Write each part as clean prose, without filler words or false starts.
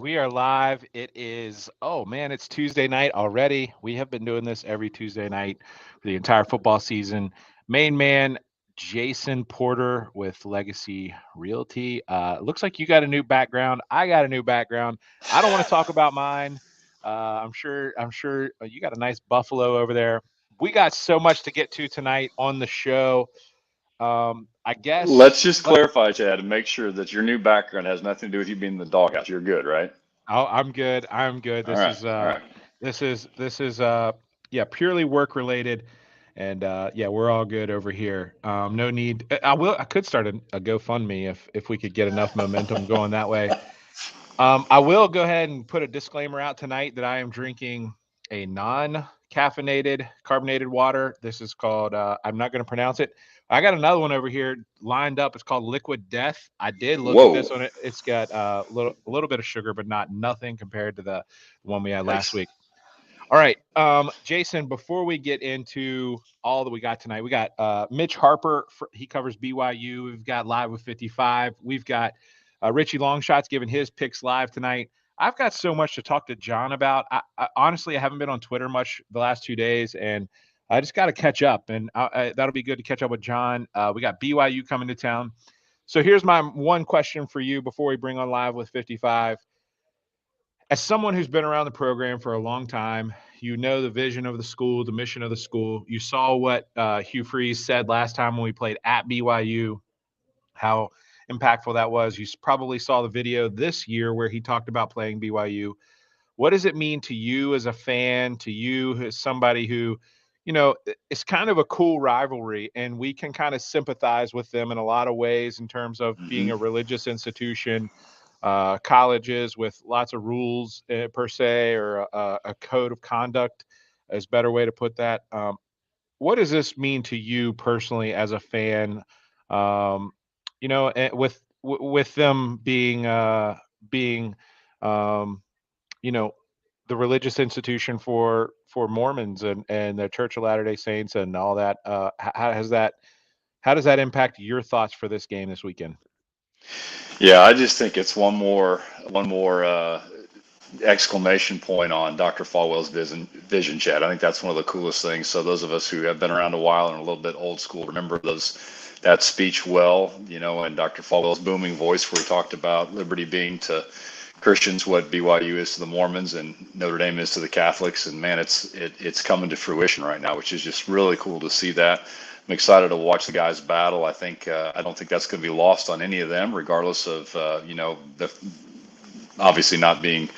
We are live. It is, oh man, it's Tuesday night already. We have been doing this every Tuesday night for the entire football season. Main man, Jason Porter with Legacy Realty. Looks like you got a new background. I got a new background. I don't want to talk about mine. I'm sure you got a nice buffalo over there. We got so much to get to tonight on the show. I guess Let's just clarify, Chad, and make sure that your new background has nothing to do with you being in the doghouse. You're good, right? I'm good. I'm good. All right. All right. This is purely work related, and yeah, we're all good over here. No need. I could start a GoFundMe if we could get enough momentum going that way. I will go ahead and put a disclaimer out tonight that I am drinking a non-caffeinated carbonated water. This is called, I'm not going to pronounce it. I got another one over here lined up. It's called Liquid Death. I did look at this one. It's got a little bit of sugar, but nothing compared to the one we had last week. All right, Jason, before we get into all that we got tonight, we got Mitch Harper. He covers BYU. We've got Live with 55. We've got Richie Longshot's giving his picks live tonight. I've got so much to talk to John about. Honestly, I haven't been on Twitter much the last 2 days, and I just got to catch up, and that'll be good to catch up with John. We got BYU coming to town. So here's my one question for you before we bring on Live with 55. As someone who's been around the program for a long time, you know the vision of the school, the mission of the school. You saw what Hugh Freeze said last time when we played at BYU, how impactful that was. You probably saw the video this year where he talked about playing BYU. What does it mean to you as a fan, to you as somebody who, you know, it's kind of a cool rivalry, and we can kind of sympathize with them in a lot of ways in terms of being a religious institution, colleges with lots of rules per se, or a code of conduct is a better way to put that. What does this mean to you personally as a fan? You know, with them being you know, the religious institution for Mormons and the Church of Latter-day Saints and all that. How does that impact your thoughts for this game this weekend? Yeah, I just think it's one more exclamation point on Dr. Falwell's vision, Chad. I think that's one of the coolest things. So those of us who have been around a while and a little bit old school remember that speech well, you know, and Dr. Falwell's booming voice where he talked about liberty being to Christians what BYU is to the Mormons and Notre Dame is to the Catholics. And man, it's coming to fruition right now, which is just really cool to see that. I'm excited to watch the guys battle. I don't think that's going to be lost on any of them, regardless of you know, obviously not being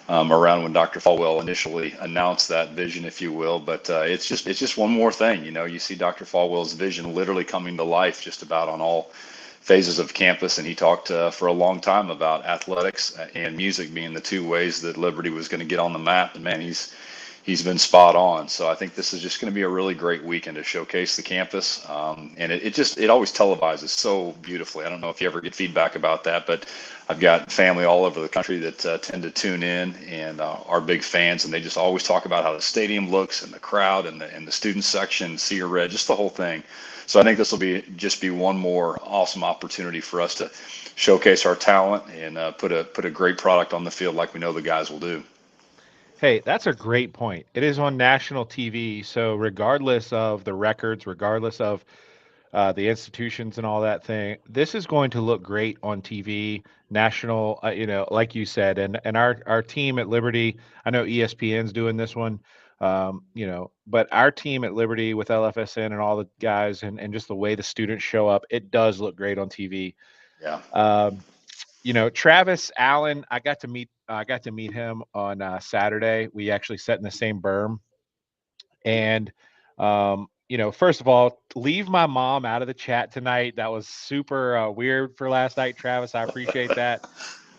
around when Dr. Falwell initially announced that vision, if you will. But it's just one more thing. You know, you see Dr. Falwell's vision literally coming to life just about on all phases of campus, and he talked for a long time about athletics and music being the two ways that Liberty was going to get on the map. And man, he's been spot on. So I think this is just going to be a really great weekend to showcase the campus. And it always televises so beautifully. I don't know if you ever get feedback about that, but I've got family all over the country that tend to tune in and are big fans, and they just always talk about how the stadium looks and the crowd and the student section, Seer Red, just the whole thing. So I think this will be one more awesome opportunity for us to showcase our talent and put a great product on the field like we know the guys will do. Hey, that's a great point. It is on national TV, so regardless of the records, regardless of the institutions and all that thing, this is going to look great on TV, national, you know, like you said, and our team at Liberty, I know ESPN's doing this one, you know, but our team at Liberty with LFSN and all the guys and just the way the students show up, it does look great on TV. Yeah. You know, Travis Allen, I got to meet him on Saturday. We actually sat in the same berm, and you know, first of all, leave my mom out of the chat tonight. That was super weird for last night, Travis. I appreciate that.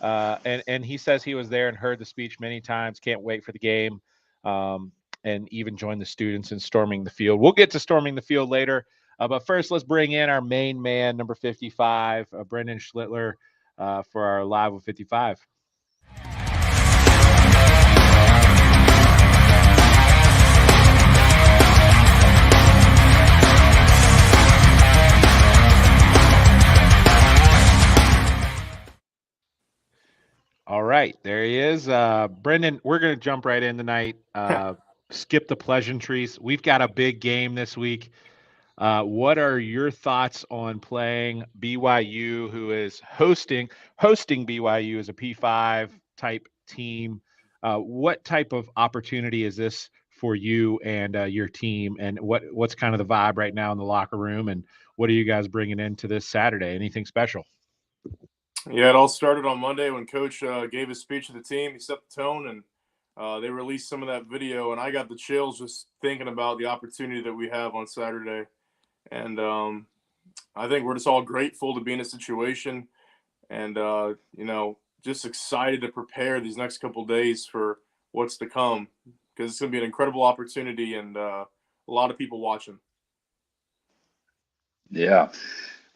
And he says he was there and heard the speech many times. Can't wait for the game, and even join the students in storming the field. We'll get to storming the field later, but first, let's bring in our main man, number 55, Brendan Schlittler, for our Live with 55. All right. right, there he is. Brendan, we're going to jump right in tonight. Skip the pleasantries. We've got a big game this week. What are your thoughts on playing BYU, who is hosting BYU as a P5 type team? What type of opportunity is this for you and your team? And what's kind of the vibe right now in the locker room? And what are you guys bringing into this Saturday? Anything special? Yeah, it all started on Monday when Coach gave his speech to the team. He set the tone, and they released some of that video, and I got the chills just thinking about the opportunity that we have on Saturday. And I think we're just all grateful to be in a situation, and just excited to prepare these next couple of days for what's to come, because it's going to be an incredible opportunity and a lot of people watching. Yeah.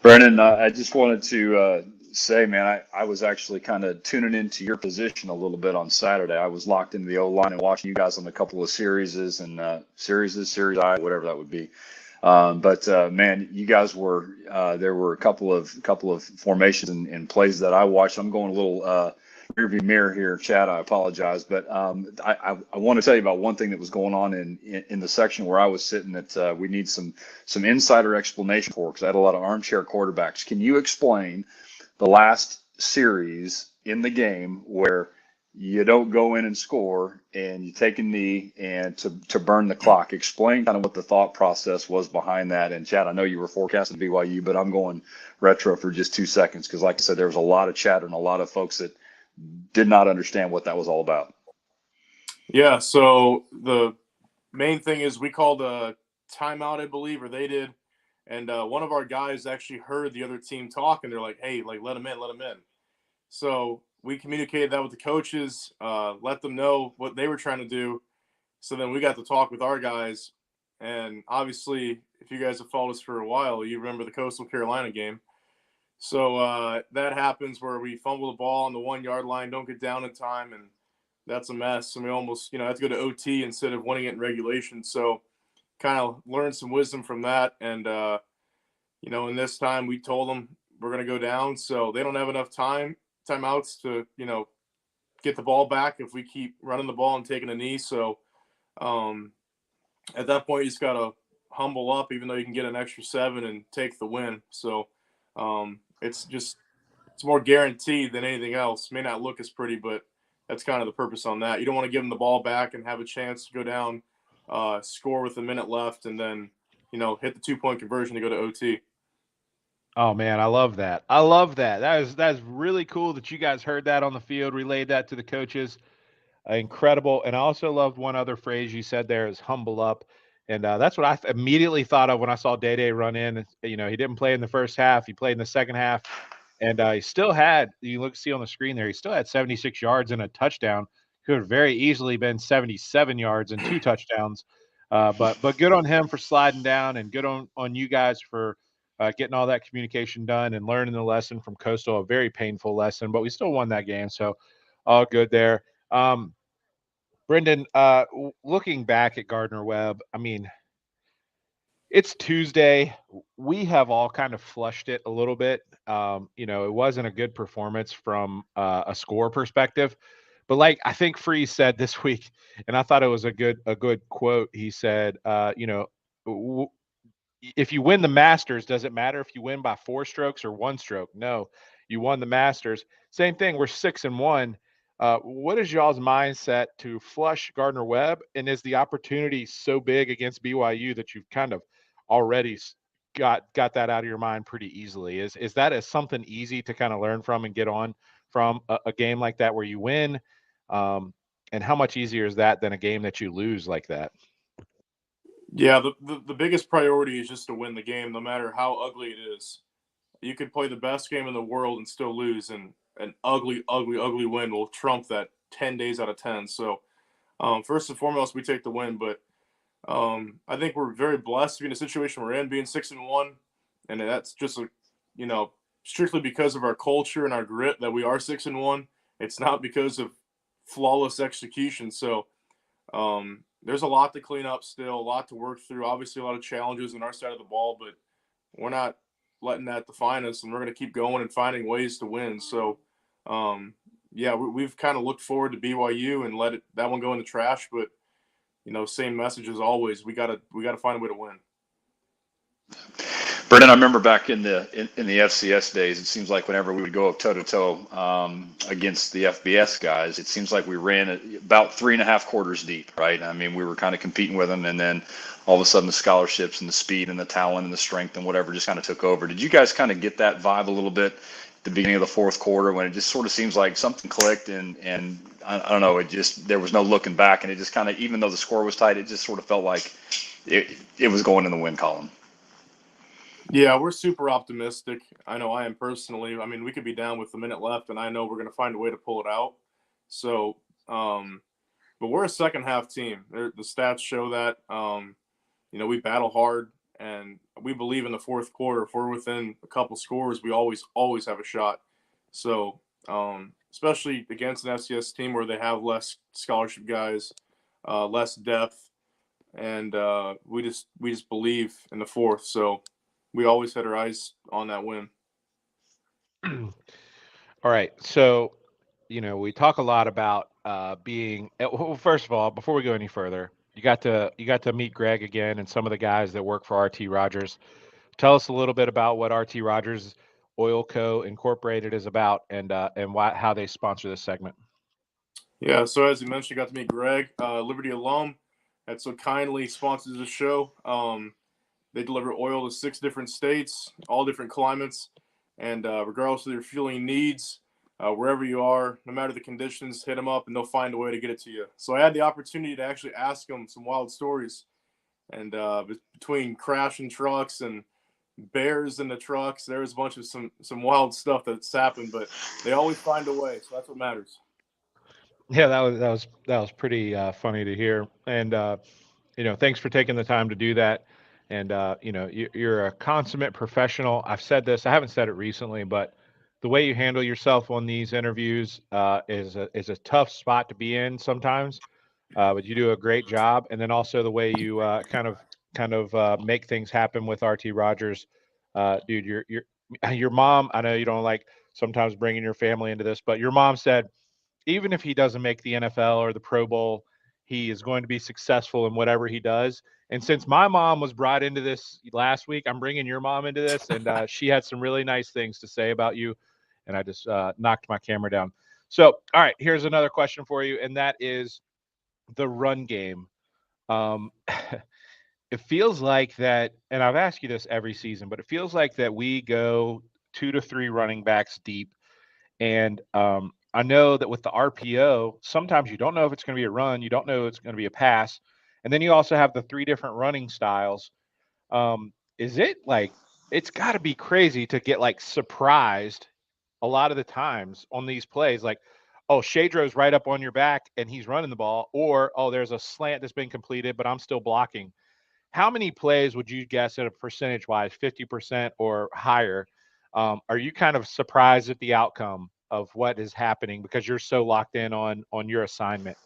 Brennan, I just wanted to say, man, I was actually kind of tuning into your position a little bit on Saturday. I was locked into the O line and watching you guys on a couple of series I, whatever that would be. But man, you guys were there were a couple of formations and plays that I watched. I'm going a little rearview mirror here, Chad. I apologize, but I want to tell you about one thing that was going on in the section where I was sitting that we need some insider explanation for, because I had a lot of armchair quarterbacks. Can you explain the last series in the game where you don't go in and score and you take a knee and to burn the clock? Explain kind of what the thought process was behind that. And Chad, I know you were forecasting BYU, but I'm going retro for just 2 seconds, because like I said, there was a lot of chatter and a lot of folks that did not understand what that was all about. Yeah, so the main thing is we called a timeout, I believe, or they did. And one of our guys actually heard the other team talk, and they're like, hey, like, let him in, let him in. So we communicated that with the coaches, let them know what they were trying to do. So then we got to talk with our guys. And obviously, if you guys have followed us for a while, you remember the Coastal Carolina game. So that happens where we fumble the ball on the 1 yard line, don't get down in time, and that's a mess. And we almost, have to go to OT instead of winning it in regulation. So kind of learned some wisdom from that. And, in this time we told them we're going to go down. So they don't have enough timeouts to, get the ball back if we keep running the ball and taking a knee. So at that point, you just got to humble up, even though you can get an extra 7 and take the win. So it's more guaranteed than anything else. May not look as pretty, but that's kind of the purpose on that. You don't want to give them the ball back and have a chance to go down, score with a minute left, and then, hit the 2-point conversion to go to OT. Oh man, I love that. I love that. That's really cool that you guys heard that on the field, relayed that to the coaches. Incredible. And I also loved one other phrase you said there is humble up. And that's what I immediately thought of when I saw Day Run in. He didn't play in the first half. He played in the second half. And he still had, see on the screen there, he still had 76 yards and a touchdown. Could have very easily been 77 yards and 2 touchdowns. But good on him for sliding down, and good on you guys for getting all that communication done and learning the lesson from Coastal, a very painful lesson, but we still won that game. So all good there. Brendan, looking back at Gardner Webb, I mean, it's Tuesday. We have all kind of flushed it a little bit. It wasn't a good performance from a score perspective, but like I think Freeze said this week, and I thought it was a good quote. He said, if you win the Masters, does it matter if you win by 4 strokes or 1 stroke? No, you won the Masters. Same thing. We're 6-1. What is y'all's mindset to flush Gardner Webb, and is the opportunity so big against BYU that you've kind of already got that out of your mind pretty easily? Is that as something easy to kind of learn from and get on from a game like that where you win? And how much easier is that than a game that you lose like that? Yeah, the biggest priority is just to win the game, no matter how ugly it is. You could play the best game in the world and still lose, and an ugly, ugly, ugly win will trump that 10 days out of 10. So first and foremost, we take the win. But I think we're very blessed to be in a situation we're in, being 6-1, and that's just strictly because of our culture and our grit that we are 6-1. It's not because of flawless execution. So there's a lot to clean up still, a lot to work through. Obviously, a lot of challenges on our side of the ball, but we're not letting that define us, and we're going to keep going and finding ways to win. So yeah, we've kind of looked forward to BYU and let that one go in the trash. But same message as always. We gotta find a way to win. Brendan, I remember back in the FCS days, it seems like whenever we would go up toe to toe against the FBS guys, it seems like we ran about 3.5 quarters deep, right? I mean, we were kind of competing with them, and then all of a sudden the scholarships and the speed and the talent and the strength and whatever just kind of took over. Did you guys kind of get that vibe a little bit at the beginning of the fourth quarter when it just sort of seems like something clicked and I don't know, it just there was no looking back, and it just kind of, even though the score was tight, it just sort of felt like it was going in the win column. Yeah, we're super optimistic. I know I am personally. I mean, we could be down with a minute left, and I know we're going to find a way to pull it out. So, but we're a second half team. The stats show that. We battle hard, and we believe in the fourth quarter. If we're within a couple scores, we always have a shot. So, especially against an FCS team where they have less scholarship guys, less depth, and we just believe in the fourth. So we always had our eyes on that win. All right. So, we talk a lot about being. Well, first of all, before we go any further, you got to meet Greg again and some of the guys that work for RT Rogers. Tell us a little bit about what RT Rogers Oil Co. Incorporated is about, and how they sponsor this segment. Yeah. So as you mentioned, you got to meet Greg, Liberty alum, that so kindly sponsors the show. They deliver oil to 6 different states, all different climates, and regardless of your fueling needs, wherever you are, no matter the conditions, hit them up and they'll find a way to get it to you. So I had the opportunity to actually ask them some wild stories, and between crashing trucks and bears in the trucks, there was a bunch of some wild stuff that's happened, but they always find a way. So that's what matters. Yeah, that was pretty funny to hear, and thanks for taking the time to do that. And you're a consummate professional. I've said this. I haven't said it recently, but the way you handle yourself on these interviews is a tough spot to be in sometimes. But you do a great job, and then also the way you kind of make things happen with RT Rogers, dude. Your mom. I know you don't like sometimes bringing your family into this, but your mom said even if he doesn't make the NFL or the Pro Bowl, he is going to be successful in whatever he does. And since my mom was brought into this last week, I'm bringing your mom into this, and she had some really nice things to say about you. And I just knocked my camera down. So, all right, here's another question for you, and that is the run game. Um, it feels like that, and I've asked you this every season, but it feels like that we go 2 to 3 running backs deep. And I know that with the RPO, sometimes you don't know if it's going to be a run, you don't know if it's going to be a pass, and then you also have the 3 different running styles. Is it like it's got to be crazy to get like surprised a lot of the times on these plays, like, oh, Shadro's right up on your back and he's running the ball, or oh, there's a slant that's been completed, but I'm still blocking. How many plays would you guess at a percentage wise, 50% or higher? Are you kind of surprised at the outcome of what is happening because you're so locked in on your assignment?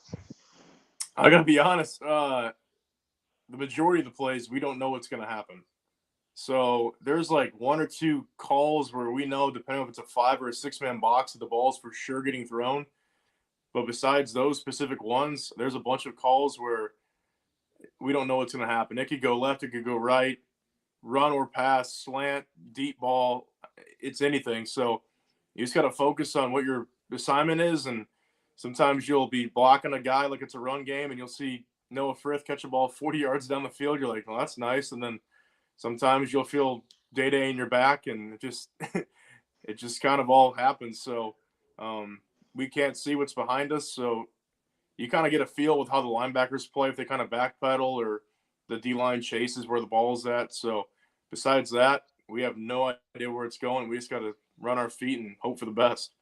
I got to be honest. The majority of the plays, we don't know what's going to happen. So there's like 1 or 2 calls where we know, depending on if it's a 5 or a 6-man box, that the ball's for sure getting thrown. But besides those specific ones, there's a bunch of calls where we don't know what's going to happen. It could go left, it could go right, run or pass, slant, deep ball. It's anything. So you just got to focus on what your assignment is. And sometimes you'll be blocking a guy like it's a run game, and you'll see Noah Frith catch a ball 40 yards down the field. You're like, well, that's nice. And then sometimes you'll feel day in your back, and it just kind of all happens. So we can't see what's behind us. So you kind of get a feel with how the linebackers play, if they kind of backpedal or the D-line chases where the ball's at. So besides that, we have no idea where it's going. We just got to run our feet and hope for the best.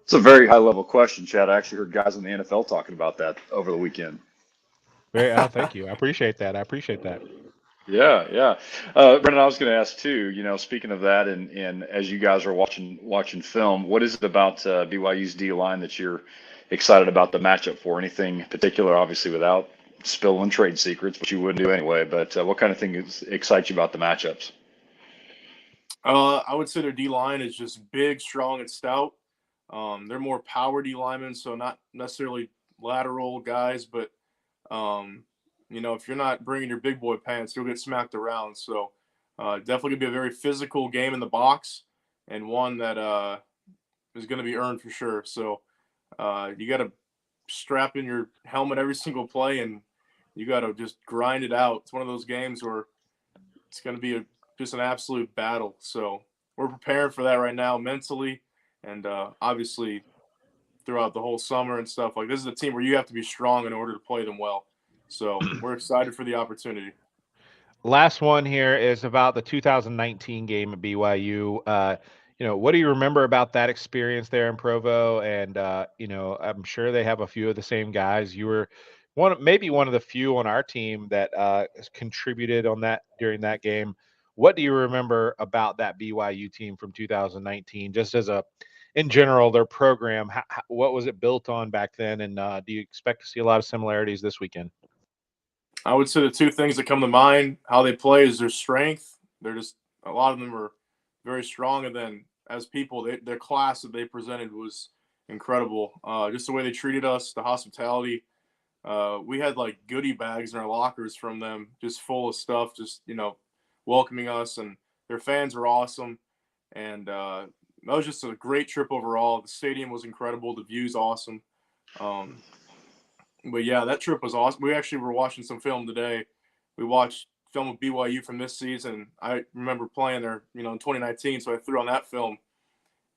It's a very high level question, Chad. I actually heard guys in the NFL talking about that over the weekend. Thank you. I appreciate that. Yeah. Brendan, I was going to ask too, speaking of that, and as you guys are watching film, what is it about BYU's D line that you're excited about the matchup for? Anything particular, obviously without spilling trade secrets, which you wouldn't do anyway, but what kind of thing excites you about the matchups? I would say their D line is just big, strong, and stout. They're more power D linemen, so not necessarily lateral guys, but if you're not bringing your big boy pants, you'll get smacked around. So definitely gonna be a very physical game in the box, and one that is going to be earned for sure. So you got to strap in your helmet every single play, and you got to just grind it out. It's one of those games where it's going to be just an absolute battle. So we're preparing for that right now mentally, and obviously throughout the whole summer and stuff. Like, this is a team where you have to be strong in order to play them well. So we're excited for the opportunity. Last one here is about the 2019 game at BYU. What do you remember about that experience there in Provo? And I'm sure they have a few of the same guys. You were maybe one of the few on our team that contributed on that during that game. What do you remember about that BYU team from 2019? Just as in general, their program, what was it built on back then? And do you expect to see a lot of similarities this weekend? I would say the two things that come to mind, how they play, is their strength. They're just, a lot of them are very strong. And then as people, their class that they presented was incredible. Just the way they treated us, the hospitality. We had like goodie bags in our lockers from them, just full of stuff, just, welcoming us. And their fans were awesome. And that was just a great trip overall. The stadium was incredible. The view's awesome. But yeah, that trip was awesome. We actually were watching some film today. We watched film of BYU from this season. I remember playing there, in 2019, so I threw on that film.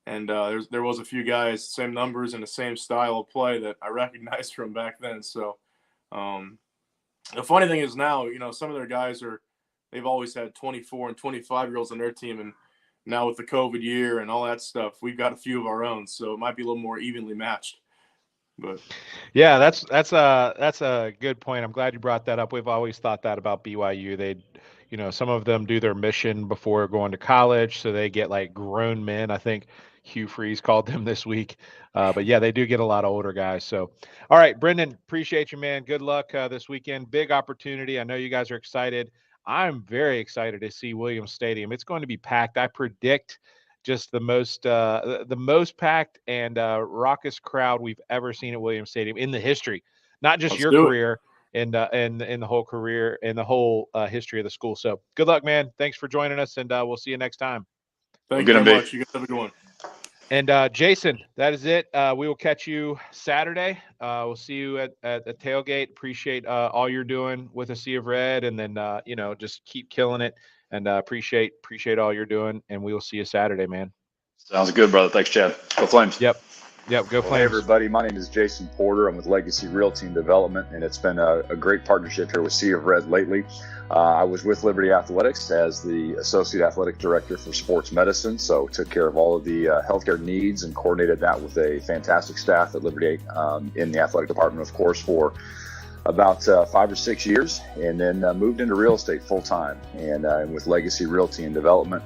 And there was a few guys, same numbers and the same style of play that I recognized from back then. So the funny thing is now, some of their guys they've always had 24 and 25-year-olds on their team. And now with the COVID year and all that stuff, we've got a few of our own. So it might be a little more evenly matched. But yeah, that's a good point. I'm glad you brought that up. We've always thought that about BYU. Some of them do their mission before going to college, so they get like grown men. I think Hugh Freeze called them this week. But yeah, they do get a lot of older guys. So, all right, Brendan, appreciate you, man. Good luck this weekend. Big opportunity. I know you guys are excited. I'm very excited to see Williams Stadium. It's going to be packed. I predict just the most packed and raucous crowd we've ever seen at Williams Stadium in the history, not just your career and in the whole career and the whole history of the school. So good luck, man. Thanks for joining us, and we'll see you next time. Thank you very much. You guys have a good one. And Jason, that is it. We will catch you Saturday. We'll see you at the tailgate. Appreciate all you're doing with a Sea of Red, and then just keep killing it. And appreciate all you're doing, and we will see you Saturday, man. Sounds good, brother. Thanks, Chad. Go Flames. Yep, go Flames. Hey, everybody. My name is Jason Porter. I'm with Legacy Realty and Development, and it's been a great partnership here with Sea of Red lately. I was with Liberty Athletics as the Associate Athletic Director for Sports Medicine, so took care of all of the healthcare needs and coordinated that with a fantastic staff at Liberty in the athletic department, of course, for about 5 or 6 years, and then moved into real estate full time and with Legacy Realty and Development.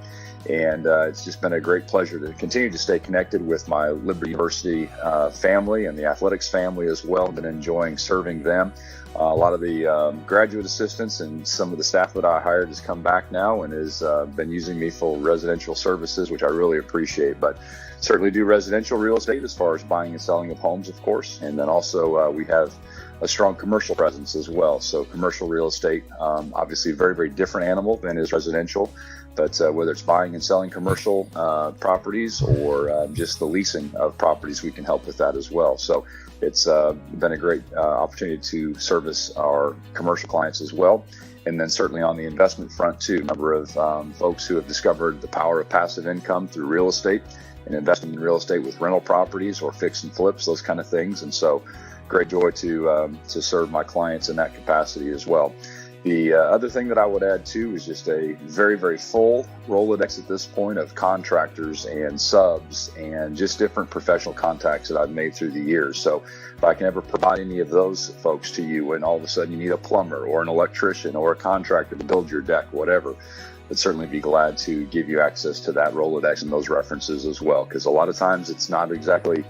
And it's just been a great pleasure to continue to stay connected with my Liberty University family and the athletics family as well. Been enjoying serving them. A lot of the graduate assistants and some of the staff that I hired has come back now and has been using me for residential services, which I really appreciate. But certainly do residential real estate as far as buying and selling of homes, of course. And then also we have a strong commercial presence as well. So commercial real estate, obviously a very, very different animal than is residential. But whether it's buying and selling commercial properties or just the leasing of properties, we can help with that as well. So it's been a great opportunity to service our commercial clients as well. And then certainly on the investment front too, a number of folks who have discovered the power of passive income through real estate and investing in real estate with rental properties or fix and flips, those kind of things. And so great joy to serve my clients in that capacity as well. The other thing that I would add too is just a very, very full Rolodex at this point of contractors and subs and just different professional contacts that I've made through the years. So if I can ever provide any of those folks to you and all of a sudden you need a plumber or an electrician or a contractor to build your deck, whatever, I'd certainly be glad to give you access to that Rolodex and those references as well. Because a lot of times it's not exactly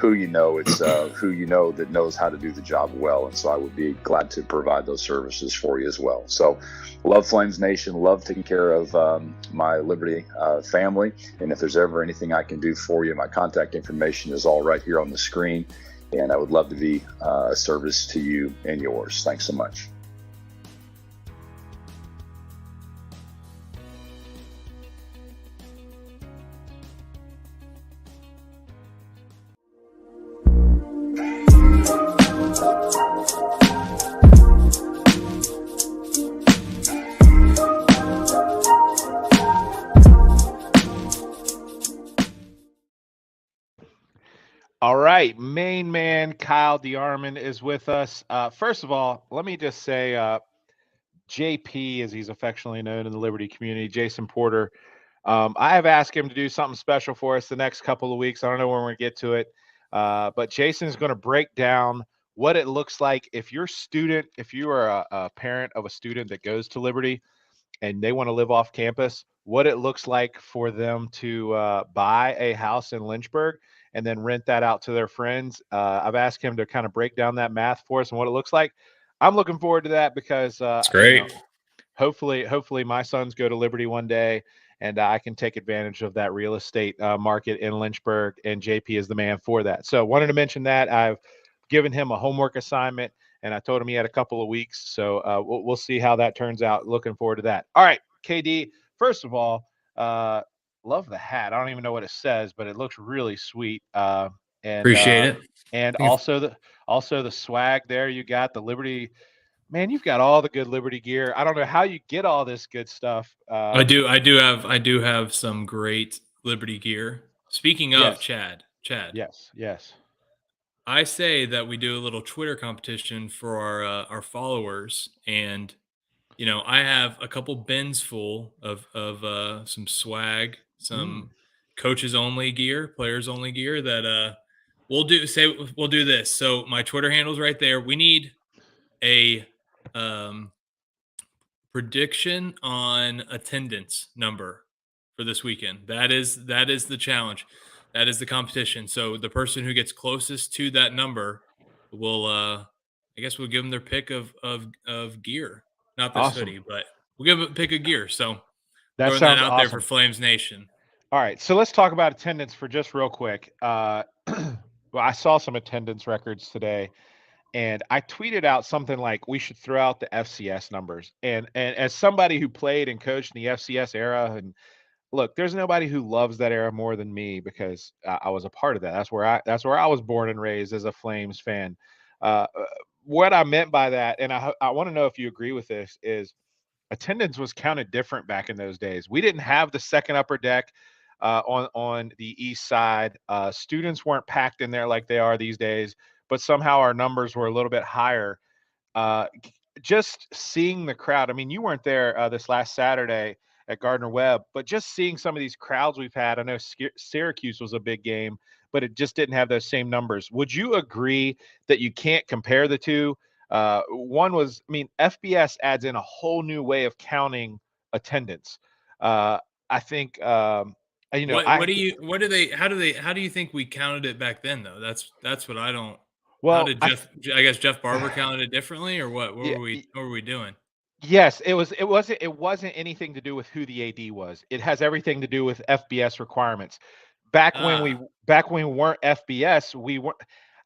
who you know. It's who you know that knows how to do the job well. And so I would be glad to provide those services for you as well. So love Flames Nation, love taking care of my Liberty family. And if there's ever anything I can do for you, my contact information is all right here on the screen. And I would love to be a service to you and yours. Thanks so much. All right, main man Kyle DeArmond is with us. First of all, let me just say, JP, as he's affectionately known in the Liberty community, Jason Porter. I have asked him to do something special for us the next couple of weeks. I don't know when we're going to get to it, but Jason is going to break down what it looks like if you're if you are a parent of a student that goes to Liberty and they want to live off campus, what it looks like for them to buy a house in Lynchburg and then rent that out to their friends. I've asked him to kind of break down that math for us and what it looks like. I'm looking forward to that because it's great. Hopefully my sons go to Liberty one day and I can take advantage of that real estate market in Lynchburg, and JP is the man for that. So wanted to mention that. I've given him a homework assignment and I told him he had a couple of weeks. So we'll see how that turns out. Looking forward to that. All right, KD, first of all, love the hat. I don't even know what it says, but it looks really sweet. And appreciate it. And also the swag there. You got the Liberty. Man, you've got all the good Liberty gear. I don't know how you get all this good stuff. I do have some great Liberty gear. Speaking of Chad. Yes. I say that we do a little Twitter competition for our followers, and I have a couple bins full of some swag, some coaches only gear, players only gear that we'll do this. So my Twitter handle's right there. We need a prediction on attendance number for this weekend. That is the challenge. That is the competition. So the person who gets closest to that number will I guess we'll give them their pick of gear. Not this Awesome. hoodie, but we'll give them a pick of gear. So throwing that out awesome there for Flames Nation. All right, so let's talk about attendance for just real quick. Well, I saw some attendance records today, and I tweeted out something like we should throw out the FCS numbers. And as somebody who played and coached in the FCS era, and look, there's nobody who loves that era more than me because I was a part of that. That's where I was born and raised as a Flames fan. What I meant by that, and I want to know if you agree with this, is attendance was counted different back in those days. We didn't have the second upper deck on the east side. Students weren't packed in there like they are these days, but somehow our numbers were a little bit higher. Just seeing the crowd. I mean, you weren't there this last Saturday at Gardner Webb, but just seeing some of these crowds we've had. I know Syracuse was a big game, but it just didn't have those same numbers. Would you agree that you can't compare the two? One was, I mean, FBS adds in a whole new way of counting attendance. I think, how do you think we counted it back then though? That's what I don't. Well, I guess Jeff Barber counted it differently, or what? What were we doing? Yes, it wasn't anything to do with who the AD was. It has everything to do with FBS requirements. Back when we weren't FBS, we weren't.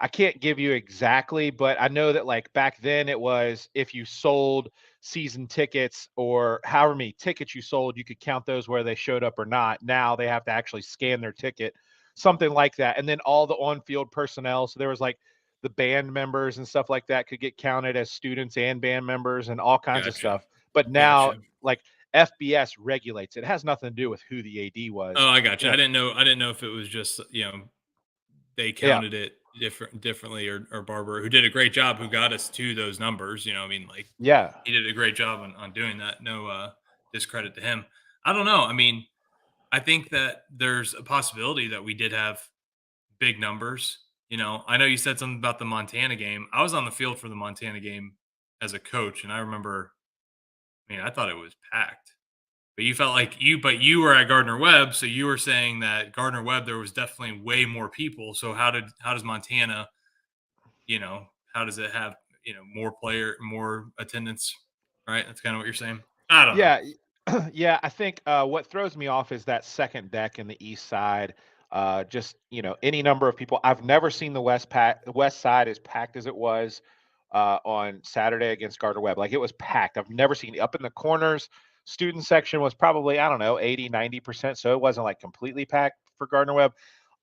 I can't give you exactly, but I know that like back then it was if you sold season tickets or however many tickets you sold, you could count those whether they showed up or not. Now they have to actually scan their ticket, something like that. And then all the on-field personnel. So there was like the band members and stuff like that could get counted as students and band members and all kinds of stuff. But now like FBS regulates it. It has nothing to do with who the AD was. Oh, I got you. I didn't know if it was just, they counted it differently or Barber, who did a great job, who got us to those numbers. He did a great job on doing that. No discredit to him. I don't know. I mean, I think that there's a possibility that we did have big numbers. I know you said something about the Montana game. I was on the field for the Montana game as a coach, and I remember, I thought it was packed. But you felt like you were at Gardner Webb, so you were saying that Gardner Webb there was definitely way more people. So how does Montana, how does it have, more attendance, right? That's kind of what you're saying. I don't know. Yeah, yeah. I think what throws me off is that second deck in the east side. Just any number of people. I've never seen the west side as packed as it was on Saturday against Gardner Webb. Like, it was packed. I've never seen up in the corners. Student section was probably, I don't know, 80-90%. So it wasn't like completely packed for Gardner Webb.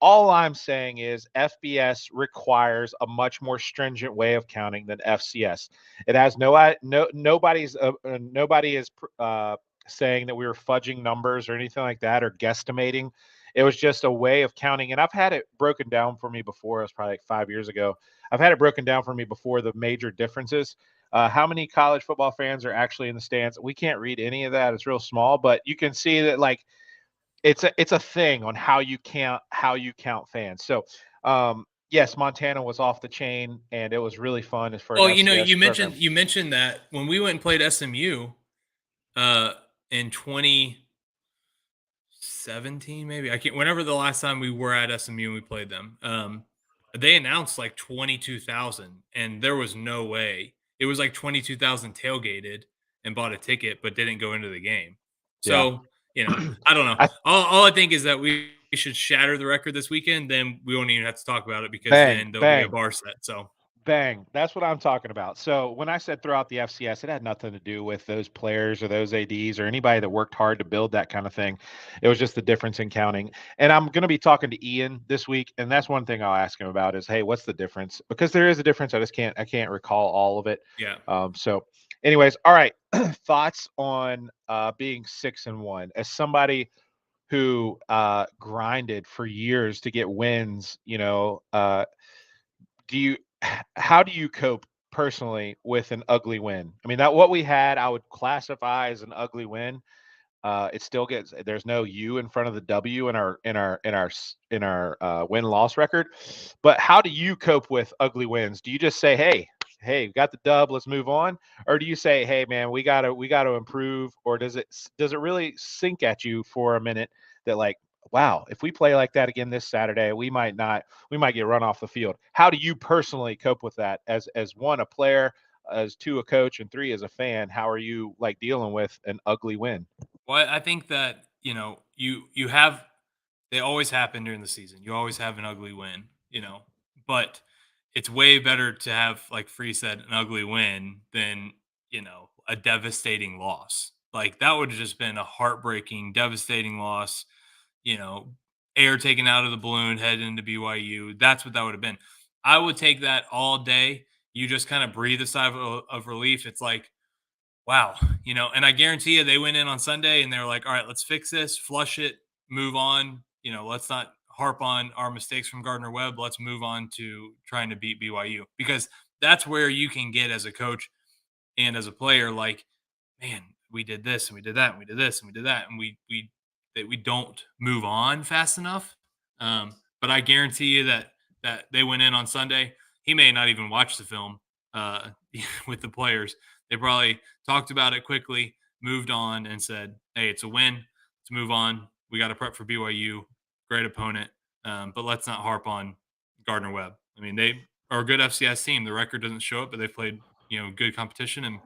All I'm saying is FBS requires a much more stringent way of counting than FCS. It has nobody is saying that we were fudging numbers or anything like that, or guesstimating. It was just a way of counting. And I've had it broken down for me before. It was probably like 5 years ago. I've had it broken down for me before, the major differences. How many college football fans are actually in the stands? We can't read any of that. It's real small, but you can see that, like, it's a thing on how you count fans. So yes, Montana was off the chain, and it was really fun as for an FCS program. You mentioned that when we went and played SMU in 2017, maybe, I can't, whenever the last time we were at SMU and we played them, they announced like 22,000, and there was no way. It was like 22,000 tailgated and bought a ticket but didn't go into the game. So I don't know. All I think is that we should shatter the record this weekend. Then we won't even have to talk about it, because then there'll be a bar set. So bang, that's what I'm talking about. So when I said throughout the FCS, it had nothing to do with those players or those ADs or anybody that worked hard to build that kind of thing. It was just the difference in counting. And I'm going to be talking to Ian this week, and that's one thing I'll ask him about is, hey, what's the difference? Because there is a difference. I can't recall all of it. Yeah. So anyways, all right. Thoughts on being 6-1 as somebody who grinded for years to get wins. How do you cope personally with an ugly win? I mean, that what we had, I would classify as an ugly win. It still gets, there's no U in front of the W in our win-loss record. But how do you cope with ugly wins? Do you just say, hey, we got the dub, let's move on? Or do you say, hey man, we gotta improve? Or does it really sink at you for a minute that, like, wow, if we play like that again this Saturday, we might get run off the field? How do you personally cope with that as one, a player, as two, a coach, and three, as a fan? How are you, like, dealing with an ugly win? Well, I think that, you have, they always happen during the season. You always have an ugly win, but it's way better to have, like Free said, an ugly win than, a devastating loss. Like, that would have just been a heartbreaking, devastating loss, air taken out of the balloon, heading into BYU. That's what that would have been. I would take that all day. You just kind of breathe a sigh of relief. It's like, wow, and I guarantee you they went in on Sunday and they were like, all right, let's fix this, flush it, move on. Let's not harp on our mistakes from Gardner Webb. Let's move on to trying to beat BYU, because that's where you can get, as a coach and as a player, like, man, we did this and we did that and we did this and we did that, and we don't move on fast enough. But I guarantee you that they went in on Sunday. He may not even watch the film with the players. They probably talked about it quickly, moved on, and said, hey, it's a win. Let's move on. We got to prep for BYU. Great opponent. But let's not harp on Gardner Webb. I mean, they are a good FCS team. The record doesn't show it, but they played, good competition. And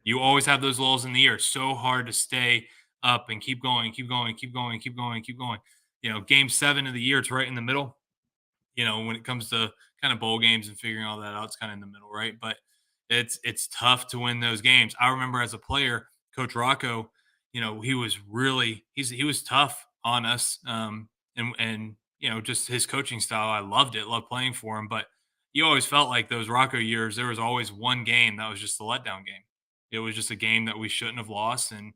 you always have those lulls in the year. So hard to stay up and keep going. Game 7 of the year, it's right in the middle. When it comes to kind of bowl games and figuring all that out, it's kind of in the middle, right? But it's tough to win those games. I remember as a player, Coach Rocco, he was really, he was tough on us. And just his coaching style, I loved it, loved playing for him. But you always felt like those Rocco years, there was always one game that was just a letdown game. It was just a game that we shouldn't have lost, and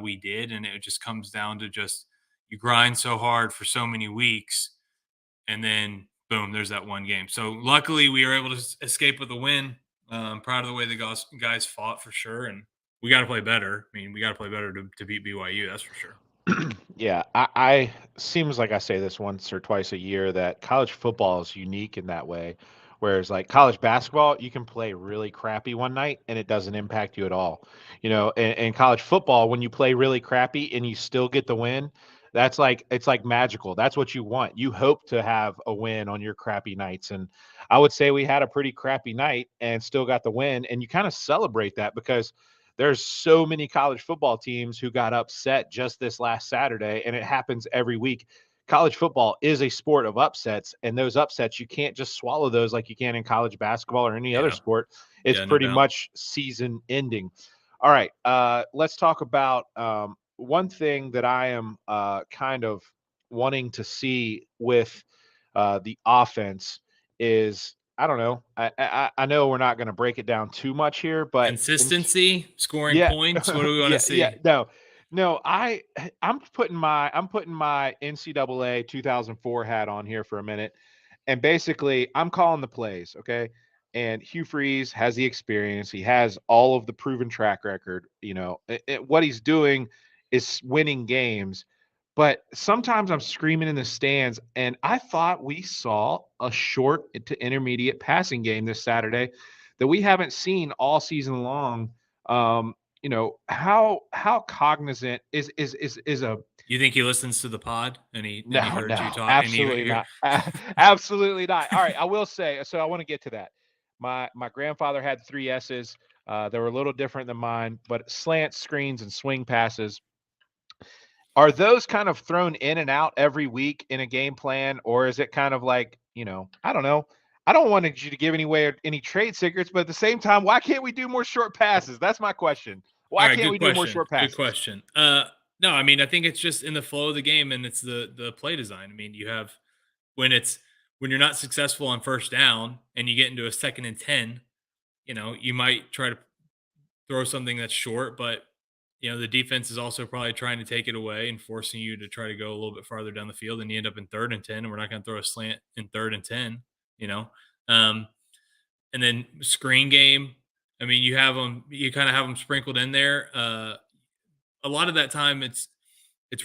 we did. And it just comes down to just, you grind so hard for so many weeks, and then boom, there's that one game. So luckily we were able to escape with a win. Proud of the way the guys fought, for sure. And we got to play better. I mean, we got to play better to beat BYU. That's for sure. Yeah. I seems like I say this once or twice a year that college football is unique in that way, Whereas like college basketball, you can play really crappy one night and it doesn't impact you at all. And college football, when you play really crappy and you still get the win, it's like magical. That's what you want. You hope to have a win on your crappy nights. And I would say we had a pretty crappy night and still got the win. And you kind of celebrate that because there's so many college football teams who got upset just this last Saturday, and it happens every week. College football is a sport of upsets, and those upsets, you can't just swallow those like you can in college basketball or any other sport. It's pretty much season ending. All right, let's talk about one thing that I am kind of wanting to see with the offense is, I don't know. I know we're not going to break it down too much here, but consistency, scoring points. What do we want to see? No. I'm putting my NCAA 2004 hat on here for a minute, and basically I'm calling the plays. Okay. And Hugh Freeze has the experience. He has all of the proven track record. What he's doing is winning games. But sometimes I'm screaming in the stands, and I thought we saw a short to intermediate passing game this Saturday that we haven't seen all season long. How cognizant is a You think he listens to the pod and he heard you talk? Absolutely not. Absolutely not. All right, I will say. So I want to get to that. My grandfather had 3 S's. They were a little different than mine, but slant, screens, and swing passes. Are those kind of thrown in and out every week in a game plan, or is it kind of like, I don't know. I don't want you to give any trade secrets, but at the same time, why can't we do more short passes? That's my question. Why can't we do more short passes? Good question. No, I mean, I think it's just in the flow of the game, and it's the play design. I mean, you have when you're not successful on first down and you get into a 2nd and 10, you might try to throw something that's short, but the defense is also probably trying to take it away and forcing you to try to go a little bit farther down the field, and you end up in 3rd and 10, and we're not going to throw a slant in 3rd and 10, and then screen game. I mean, you kind of have them sprinkled in there. A lot of that time it's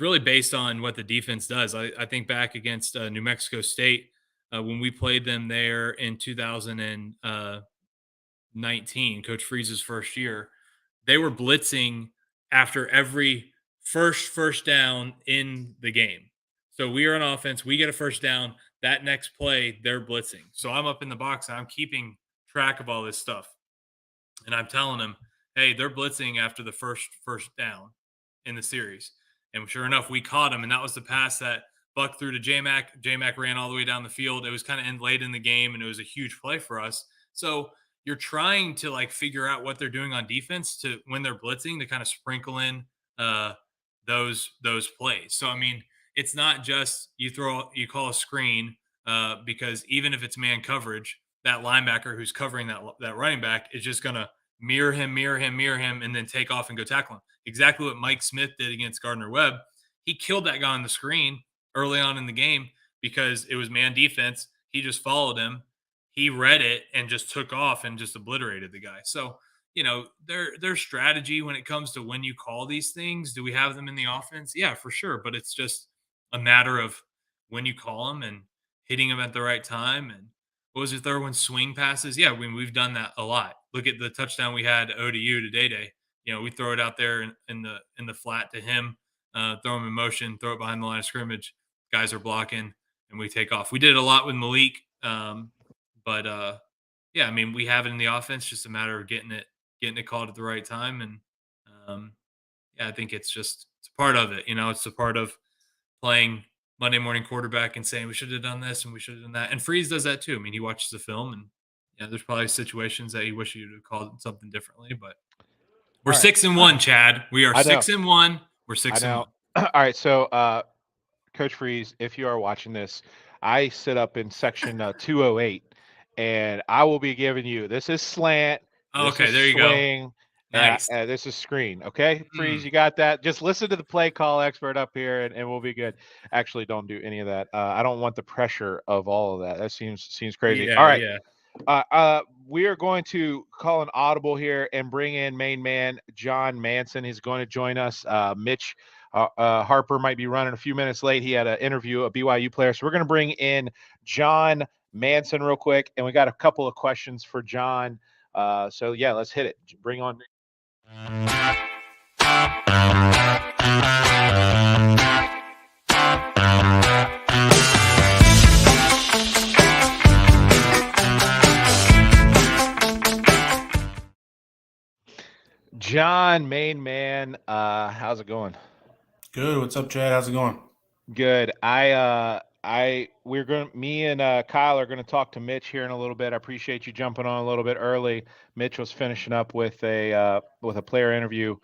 really based on what the defense does. I think back against New Mexico State when we played them there in 2019, Coach Freeze's first year, they were blitzing after every first down in the game. So we are on offense. We get a first down. That next play, they're blitzing. So I'm up in the box and I'm keeping track of all this stuff. And I'm telling them, hey, they're blitzing after the first down in the series. And sure enough, we caught him. And that was the pass that Buck threw to J-Mac. J-Mac ran all the way down the field. It was kind of late in the game, and it was a huge play for us. So you're trying to figure out what they're doing on defense to when they're blitzing to kind of sprinkle in those plays. So, I mean, it's not just you call a screen because even if it's man coverage, that linebacker who's covering that running back is just going to mirror him, and then take off and go tackle him. Exactly what Mike Smith did against Gardner-Webb. He killed that guy on the screen early on in the game because it was man defense. He just followed him. He read it and just took off and just obliterated the guy. So, their strategy when it comes to when you call these things, do we have them in the offense? Yeah, for sure. But it's just a matter of when you call them and hitting them at the right time. And what was the third one? Swing passes. Yeah, we've done that a lot. Look at the touchdown we had ODU to Day. We throw it out there in the flat to him, throw him in motion, throw it behind the line of scrimmage. Guys are blocking, and we take off. We did it a lot with Malik. But yeah, I mean, we have it in the offense, just a matter of getting it called at the right time. And yeah, I think it's a part of it. It's a part of playing Monday morning quarterback and saying we should have done this and we should have done that. And Freeze does that too. I mean, he watches the film, and there's probably situations that he wishes you'd have called something differently. But we're 6-1, Chad. We are 6-1. We're 6-1. All right, so Coach Freeze, if you are watching this, I sit up in section 208, and I will be giving you, this is slant. Okay, there you swing, go. Nice. This is screen. Okay, Freeze, you got that? Just listen to the play call expert up here, and we'll be good. Actually, don't do any of that. I don't want the pressure of all of that. That seems crazy. Yeah, all right. Yeah. We are going to call an audible here and bring in main man John Manson. He's going to join us. Mitch Harper might be running a few minutes late. He had an interview, a BYU player. So we're going to bring in John Manson real quick, and we got a couple of questions for John. So yeah, let's hit it. Bring on. John, main man, how's it going? Good. What's up, Chad? How's it going? Good. Me and Kyle are gonna talk to Mitch here in a little bit. I appreciate you jumping on a little bit early. Mitch was finishing up with a player interview.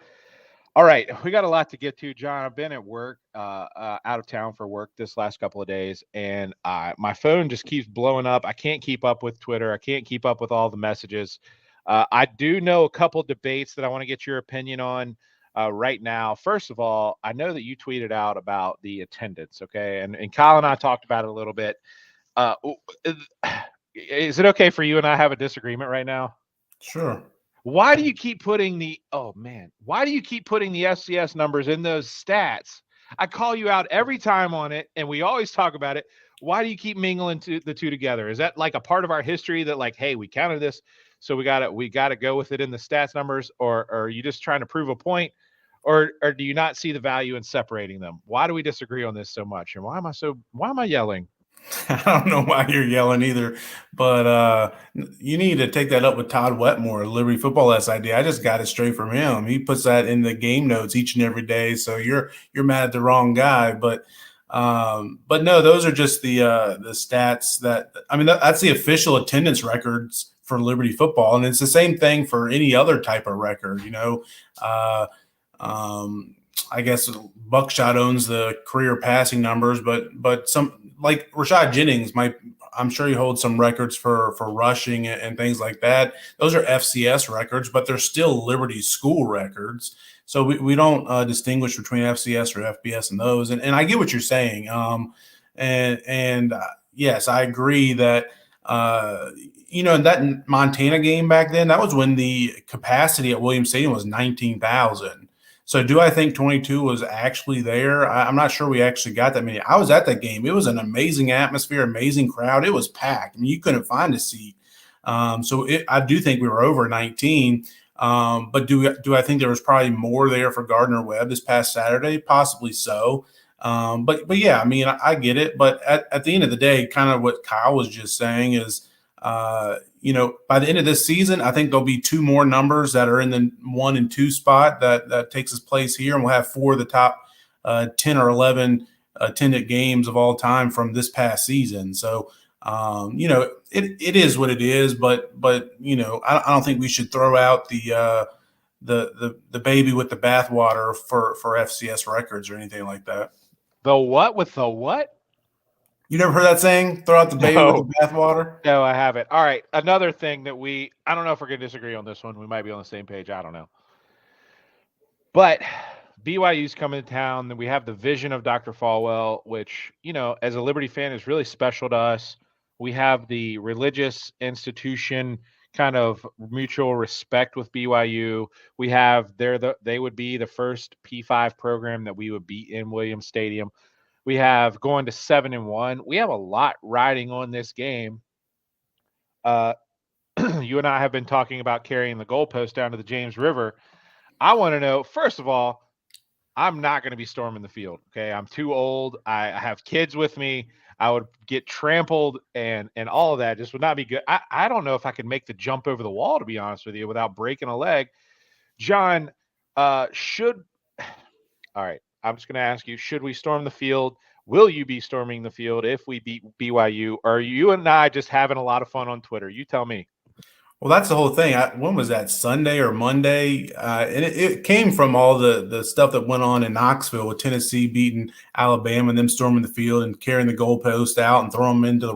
All right, we got a lot to get to, John. I've been at work, out of town for work this last couple of days, and my phone just keeps blowing up. I can't keep up with Twitter. I can't keep up with all the messages. I do know a couple debates that I want to get your opinion on right now. First of all, I know that you tweeted out about the attendance, okay? And Kyle and I talked about it a little bit. Is it okay for you and I have a disagreement right now? Sure. Why do you keep putting the FCS numbers in those stats? I call you out every time on it, and we always talk about it. Why do you keep mingling the two together? Is that like a part of our history that, like, hey, we counted this, so we gotta go with it in the stats numbers, or are you just trying to prove a point, or do you not see the value in separating them? Why do we disagree on this so much, and why am I yelling? I don't know why you're yelling either, but you need to take that up with Todd Wetmore, Liberty Football SID. I just got it straight from him. He puts that in the game notes each and every day. So you're mad at the wrong guy, but no, those are just the stats that's the official attendance records for Liberty Football, and it's the same thing for any other type of record. I guess Buckshot owns the career passing numbers, but some like Rashad Jennings I'm sure he holds some records for rushing and things like that. Those are FCS records, but they're still Liberty school records. So we don't distinguish between FCS or FBS and those. And I get what you're saying. Yes, I agree that in that Montana game back then, that was when the capacity at Williams Stadium was 19,000. So do I think 22 was actually there? I'm not sure we actually got that many. I was at that game. It was an amazing atmosphere, amazing crowd. It was packed. I mean, you couldn't find a seat. I do think we were over 19. But do I think there was probably more there for Gardner Webb this past Saturday? Possibly so. But yeah, I mean, I get it. But at the end of the day, kind of what Kyle was just saying is, by the end of this season, I think there'll be two more numbers that are in the 1 and 2 spot that takes its place here, and we'll have 4 of the top 10 or 11 attended games of all time from this past season. So, it is what it is, but I don't think we should throw out the baby with the bathwater for FCS records or anything like that. The what with the what? You never heard that saying? Throw out the baby with the bathwater? No, I haven't. All right. Another thing that I don't know if we're going to disagree on this one. We might be on the same page. I don't know. But BYU's coming to town. Then we have the vision of Dr. Falwell, which, as a Liberty fan is really special to us. We have the religious institution kind of mutual respect with BYU. We have they would be the first P5 program that we would beat in Williams Stadium. We have going to 7-1. We have a lot riding on this game. You and I have been talking about carrying the goalpost down to the James River. I want to know, first of all, I'm not going to be storming the field. Okay. I'm too old. I have kids with me. I would get trampled and all of that just would not be good. I don't know if I could make the jump over the wall, to be honest with you, without breaking a leg. John, all right. I'm just going to ask you, should we storm the field? Will you be storming the field if we beat BYU? Or are you and I just having a lot of fun on Twitter? You tell me. Well, that's the whole thing. When was that, Sunday or Monday? And it came from all the stuff that went on in Knoxville with Tennessee beating Alabama and them storming the field and carrying the goalpost out and throwing them into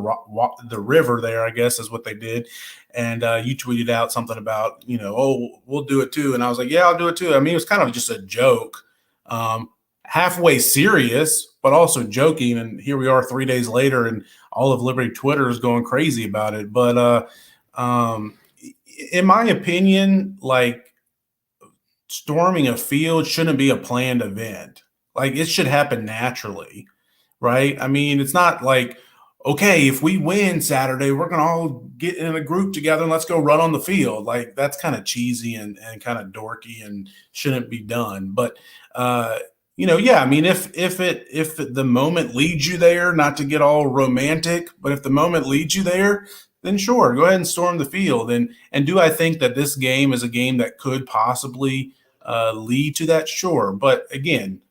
the river there, I guess is what they did. And you tweeted out something about, we'll do it too. And I was like, yeah, I'll do it too. I mean, it was kind of just a joke, halfway serious, but also joking. And here we are 3 days later and all of Liberty Twitter is going crazy about it. But in my opinion, like storming a field shouldn't be a planned event. Like it should happen naturally, right? I mean, it's not like, okay, if we win Saturday, we're going to all get in a group together and let's go run on the field. Like, that's kind of cheesy and kind of dorky and shouldn't be done. But, yeah, I mean, if the moment leads you there, not to get all romantic, but if the moment leads you there, then sure, go ahead and storm the field. And do I think that this game is a game that could possibly lead to that? Sure. But again,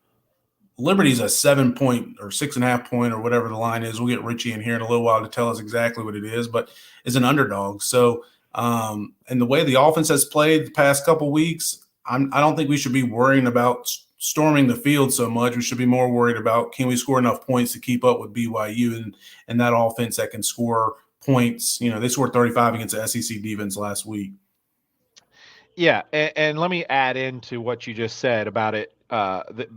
Liberty's a 7-point or 6.5 point or whatever the line is. We'll get Richie in here in a little while to tell us exactly what it is, but is an underdog. So, and the way the offense has played the past couple weeks, I don't think we should be worrying about storming the field so much. We should be more worried about, can we score enough points to keep up with BYU and that offense that can score points. They scored 35 against the SEC defense last week. Yeah, and let me add into what you just said about it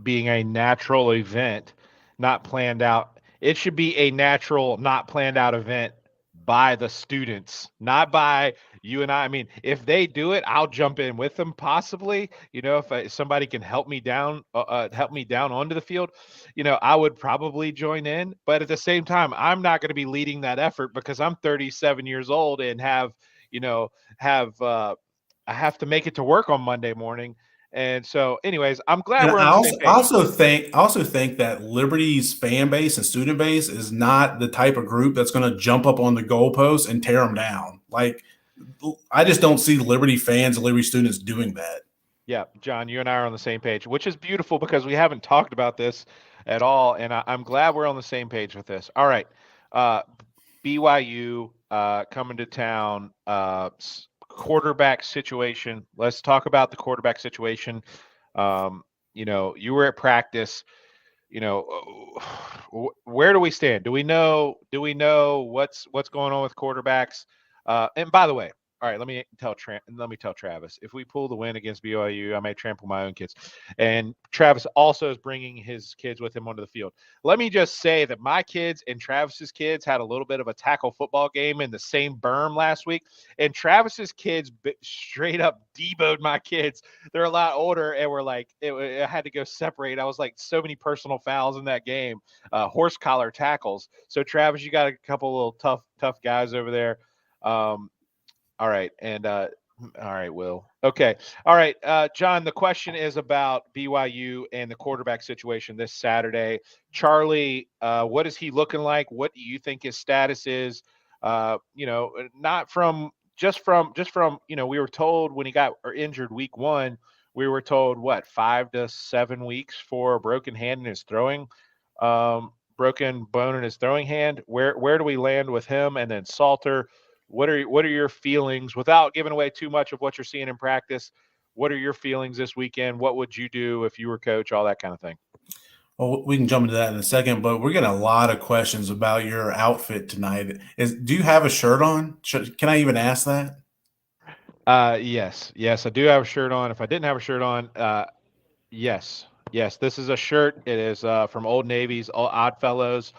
being a natural event, not planned out. It should be a natural, not planned out event by the students, not by you and I. I mean, if they do it, I'll jump in with them possibly. If somebody can help me down onto the field, I would probably join in. But at the same time, I'm not going to be leading that effort because I'm 37 years old and I have to make it to work on Monday morning. And so, anyways, I'm glad we're on the same page. I also think that Liberty's fan base and student base is not the type of group that's going to jump up on the goalposts and tear them down. Like, I just don't see Liberty fans and Liberty students doing that. Yeah, John, you and I are on the same page, which is beautiful because we haven't talked about this at all. And I'm glad we're on the same page with this. All right. BYU coming to town. Quarterback situation. Let's talk about the quarterback situation. You were at practice. Where do we stand? Do we know what's going on with quarterbacks? And by the way, all right, let me tell Travis, if we pull the win against BYU, I may trample my own kids. And Travis also is bringing his kids with him onto the field. Let me just say that my kids and Travis's kids had a little bit of a tackle football game in the same berm last week. And Travis's kids straight up deboed my kids. They're a lot older, and we're like, I had to go separate. I was like, so many personal fouls in that game, horse collar tackles. So Travis, you got a couple little tough guys over there. All right. And all right, Will. Okay. All right. John, the question is about BYU and the quarterback situation this Saturday. Charlie, what is he looking like? What do you think his status is? Not from just from, we were told when he got injured week 1, we were told 5 to 7 weeks for a broken hand in his throwing, broken bone in his throwing hand. Where do we land with him? And then Salter, what are your feelings without giving away too much of what you're seeing in practice? What are your feelings this weekend? What would you do if you were coach? All that kind of thing. Well, we can jump into that in a second, but we're getting a lot of questions about your outfit tonight. Do you have a shirt on? Can I even ask that? Yes, I do have a shirt on. If I didn't have a shirt on, yes, this is a shirt. It is from Old Navy's Oddfellows.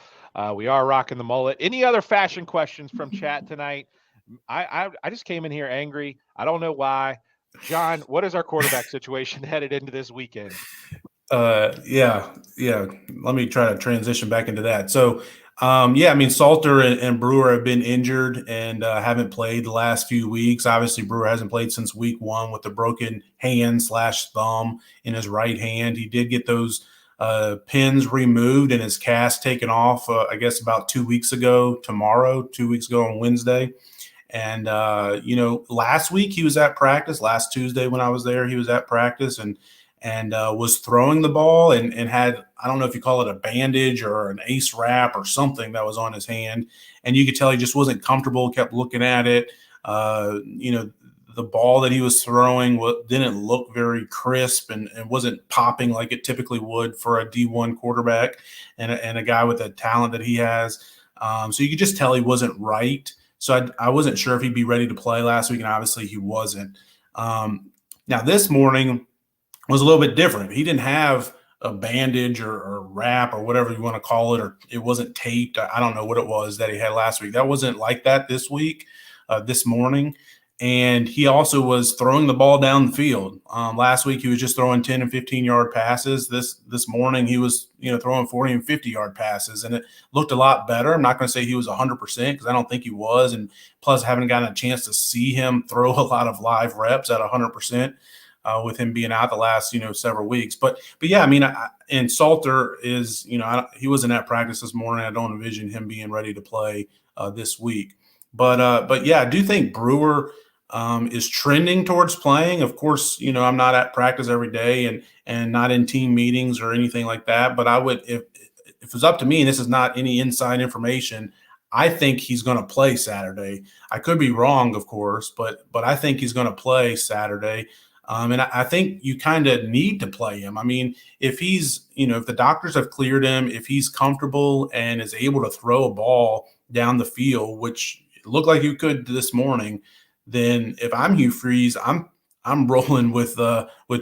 We are rocking the mullet. Any other fashion questions from chat tonight? I just came in here angry. I don't know why. John, what is our quarterback situation headed into this weekend? Yeah. Let me try to transition back into that. So, Salter and Brewer have been injured and haven't played the last few weeks. Obviously, Brewer hasn't played since week 1 with the broken hand/thumb in his right hand. He did get those pins removed and his cast taken off, I guess about 2 weeks ago tomorrow, 2 weeks ago on Wednesday. And, last week he was at practice. Last Tuesday when I was there, he was at practice and was throwing the ball and had, I don't know if you call it a bandage or an ace wrap or something that was on his hand. And you could tell he just wasn't comfortable, kept looking at it. The ball that he was throwing didn't look very crisp and wasn't popping like it typically would for a D1 quarterback and a guy with the talent that he has. So you could just tell he wasn't right. So I wasn't sure if he'd be ready to play last week, and obviously he wasn't. Now this morning was a little bit different. He didn't have a bandage or wrap or whatever you want to call it, or it wasn't taped. I don't know what it was that he had last week. That wasn't like that this week, this morning. And he also was throwing the ball down the field. Last week, he was just throwing 10 and 15-yard passes. This morning, he was throwing 40 and 50-yard passes, and it looked a lot better. I'm not going to say he was 100% because I don't think he was. And plus, I haven't gotten a chance to see him throw a lot of live reps at 100%. With him being out the last, several weeks. But yeah, I mean, and Salter is, he wasn't at practice this morning. I don't envision him being ready to play this week. But yeah, I do think Brewer is trending towards playing. Of course, I'm not at practice every day and not in team meetings or anything like that. But I would, if it was up to me, and this is not any inside information, I think he's going to play Saturday. I could be wrong, of course, but I think he's going to play Saturday. And I think you kind of need to play him. I mean, if he's, if the doctors have cleared him, if he's comfortable and is able to throw a ball down the field, which it looked like you could this morning, then if I'm Hugh Freeze, I'm rolling with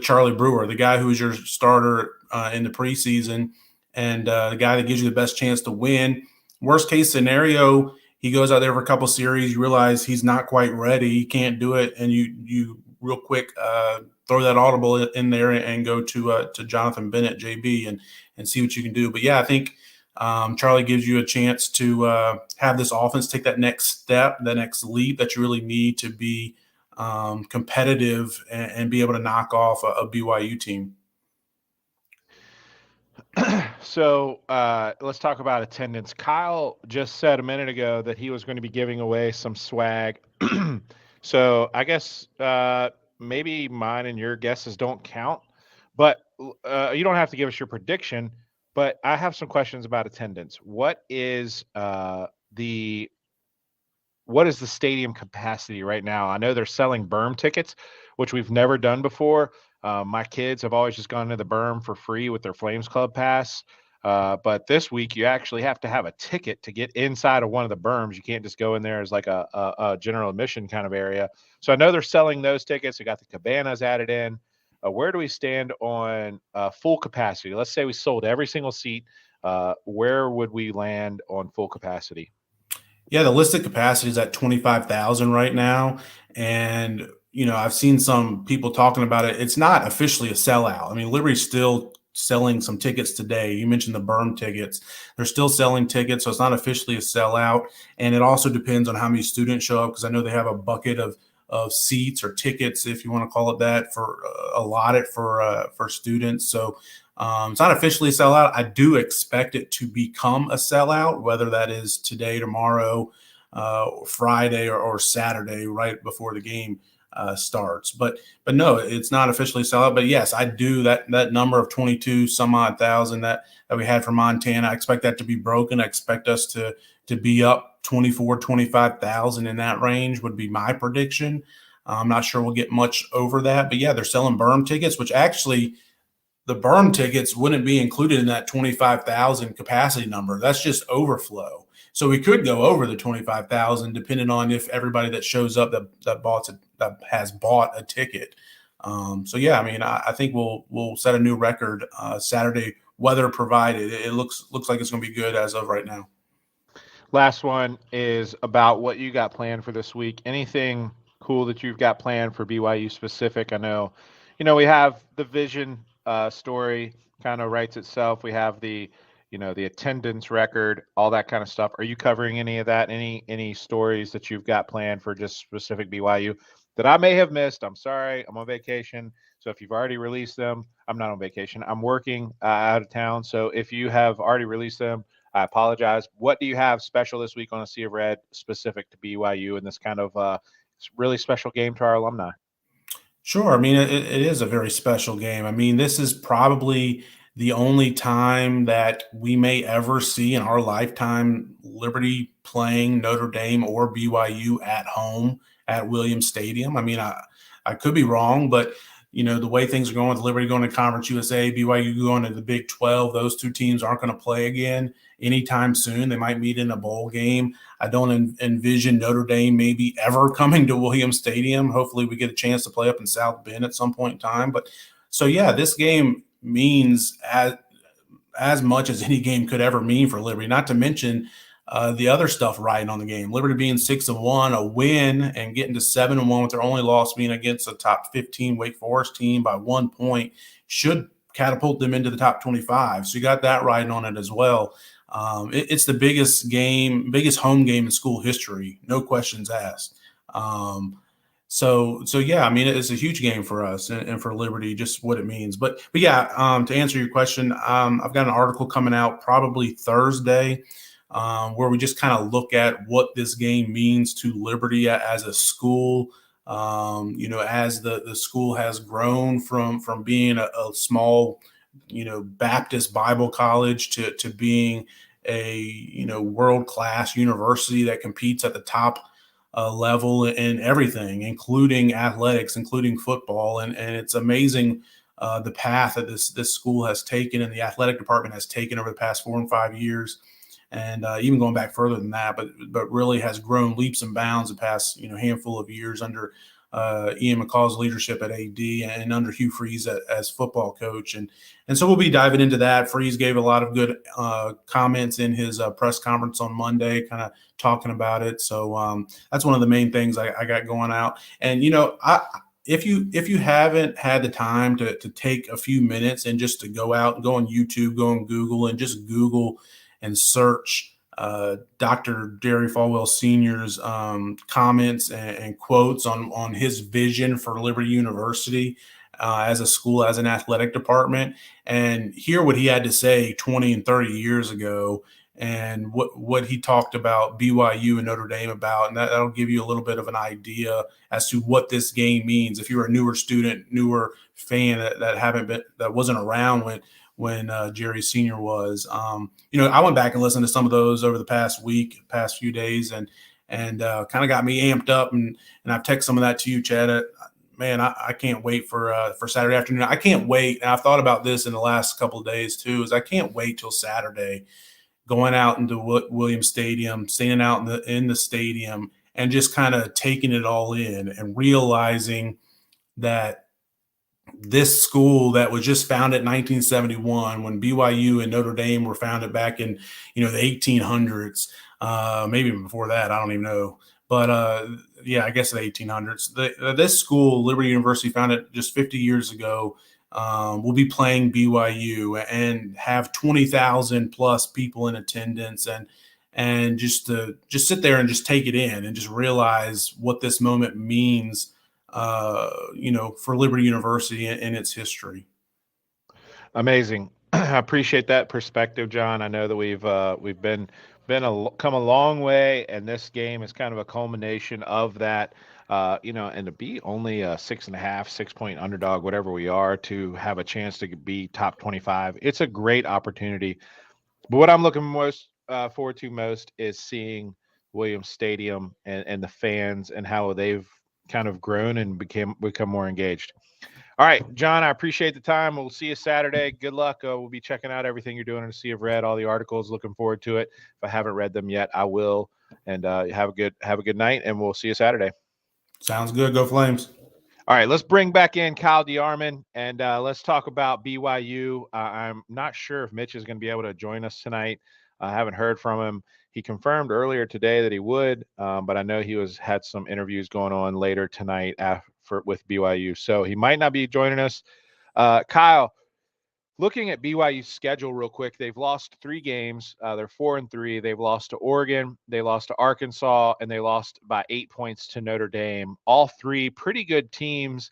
Charlie Brewer, the guy who was your starter in the preseason and the guy that gives you the best chance to win. Worst case scenario, he goes out there for a couple series, you realize he's not quite ready, he can't do it, and you real quick throw that audible in there and go to Jonathan Bennett, JB, and see what you can do. But yeah, I think Charlie gives you a chance to have this offense take that next step, that next leap that you really need to be competitive and be able to knock off a BYU team. So let's talk about attendance. Kyle just said a minute ago that he was going to be giving away some swag. So I guess maybe mine and your guesses don't count, but you don't have to give us your prediction. But I have some questions about attendance. What is the stadium capacity right now? I know they're selling berm tickets, which we've never done before. My kids have always just gone to the berm for free with their Flames Club pass. But this week, you actually have to have a ticket to get inside of one of the berms. You can't just go in there as like a general admission kind of area. So I know they're selling those tickets. They got the cabanas added in. Where do we stand on full capacity? Let's say we sold every single seat. Where would we land on full capacity? Yeah, the listed capacity is at 25,000 right now. And, I've seen some people talking about it. It's not officially a sellout. I mean, Liberty's still selling some tickets today. You mentioned the berm tickets. They're still selling tickets, so it's not officially a sellout. And it also depends on how many students show up, because I know they have a bucket of seats or tickets, if you want to call it that, for allotted for students. So it's not officially a sellout. I do expect it to become a sellout, whether that is today, tomorrow, Friday, or Saturday, right before the game starts. But no, it's not officially sellout. But yes, I do that number of 22 some odd thousand that we had for Montana. I expect that to be broken. I expect us to be up 24, 25,000 in that range would be my prediction. I'm not sure we'll get much over that, but yeah, they're selling berm tickets, which actually the berm tickets wouldn't be included in that 25,000 capacity number. That's just overflow. So we could go over the 25,000 depending on if everybody that shows up that has bought a ticket. So yeah, I mean, I think we'll set a new record Saturday, weather provided. It looks like it's going to be good as of right now. Last one is about what you got planned for this week. Anything cool that you've got planned for BYU specific? I know, we have the vision story kind of writes itself. We have the attendance record, all that kind of stuff. Are you covering any of that? Any stories that you've got planned for just specific BYU that I may have missed? I'm sorry, I'm on vacation. So if you've already released them, I'm not on vacation. I'm working out of town. So if you have already released them, I apologize. What do you have special this week on A Sea of Red specific to BYU and this kind of really special game to our alumni? Sure. I mean, it is a very special game. I mean, this is probably the only time that we may ever see in our lifetime Liberty playing Notre Dame or BYU at home at Williams Stadium. I mean, I could be wrong, but the way things are going with Liberty going to Conference USA, BYU going to the Big 12, those two teams aren't going to play again anytime soon. They might meet in a bowl game. I don't envision Notre Dame maybe ever coming to Williams Stadium. Hopefully we get a chance to play up in South Bend at some point in time. But so, yeah, this game means as much as any game could ever mean for Liberty, not to mention the other stuff riding on the game. Liberty being 6-1, a win, and getting to 7-1 with their only loss being against a top 15 Wake Forest team by 1 point should catapult them into the top 25. So you got that riding on it as well. It's the biggest home game in school history, no questions asked. So yeah, I mean, it's a huge game for us and for Liberty, just what it means. But yeah, to answer your question, I've got an article coming out probably Thursday where we just kind of look at what this game means to Liberty as a school. As the school has grown from being a small, Baptist Bible college to being a, world-class university that competes at the top level in everything, including athletics, including football. And it's amazing the path that this school has taken and the athletic department has taken over the past 4 and 5 years. And even going back further than that, but really has grown leaps and bounds the past handful of years under Ian McCall's leadership at AD and under Hugh Freeze as football coach. And so we'll be diving into that. Freeze gave a lot of good comments in his press conference on Monday, kind of talking about it. So that's one of the main things I got going out. And if you haven't had the time to take a few minutes and just to go out and go on YouTube, go on Google and just Google and search Dr. Jerry Falwell Sr.'s comments and quotes on his vision for Liberty University as a school, as an athletic department, and hear what he had to say 20 and 30 years ago and what he talked about BYU and Notre Dame about. And that'll give you a little bit of an idea as to what this game means. If you're a newer student, newer fan that wasn't around when Jerry Sr. was. I went back and listened to some of those over the past few days, and kind of got me amped up. And I've texted some of that to you, Chad. Man, I can't wait for Saturday afternoon. I can't wait. And I've thought about this in the last couple of days too. Is I can't wait till Saturday, going out into Williams Stadium, standing out in the stadium, and just kind of taking it all in and realizing that this school that was just founded in 1971, when BYU and Notre Dame were founded back in, the 1800s, maybe even before that, I don't even know. But I guess the 1800s. This school, Liberty University, founded just 50 years ago, will be playing BYU and have 20,000 plus people in attendance, and just sit there and just take it in and just realize what this moment means for Liberty University and its history. Amazing. I appreciate that perspective, John. I know that we've come a long way, and this game is kind of a culmination of that. And to be only a 6.5-6-point underdog, whatever we are, to have a chance to be top 25, it's a great opportunity. But what I'm looking most forward to most is seeing Williams Stadium and the fans and how they've kind of grown and become more engaged. All right, John, I appreciate the time. We'll see you Saturday. Good luck. We'll be checking out everything you're doing in the Sea of Red, all the articles. Looking forward to it. If I haven't read them yet, I will. And have a good night, and we'll see you Saturday. Sounds good. Go Flames. All right, let's bring back in Kyle DeArmond, and let's talk about BYU. I'm not sure if Mitch is going to be able to join us tonight. I haven't heard from him. He confirmed earlier today that he would, but I know he had some interviews going on later tonight with BYU, so he might not be joining us. Kyle, looking at BYU's schedule real quick, they've lost 3 games. They're 4-3. They've lost to Oregon, they lost to Arkansas, and they lost by 8 points to Notre Dame. All 3 pretty good teams.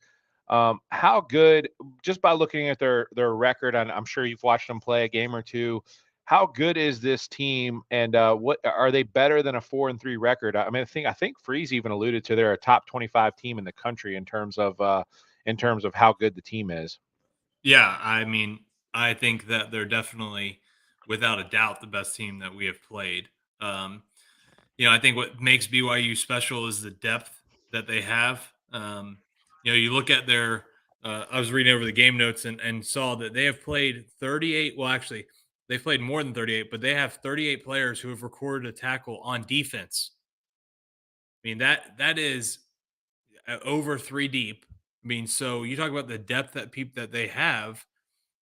How good, just by looking at their record, and I'm sure you've watched them play a game or two, how good is this team, and what are they better than a 4-3 record? I mean, I think Freeze even alluded to they're a top 25 team in the country in terms of how good the team is. Yeah, I mean, I think that they're definitely, without a doubt, the best team that we have played. I think what makes BYU special is the depth that they have. You look at their I was reading over the game notes and saw that they have played 38. Well, actually, they've played more than 38, but they have 38 players who have recorded a tackle on defense. I mean, that is over 3 deep. I mean, so you talk about the depth that they have.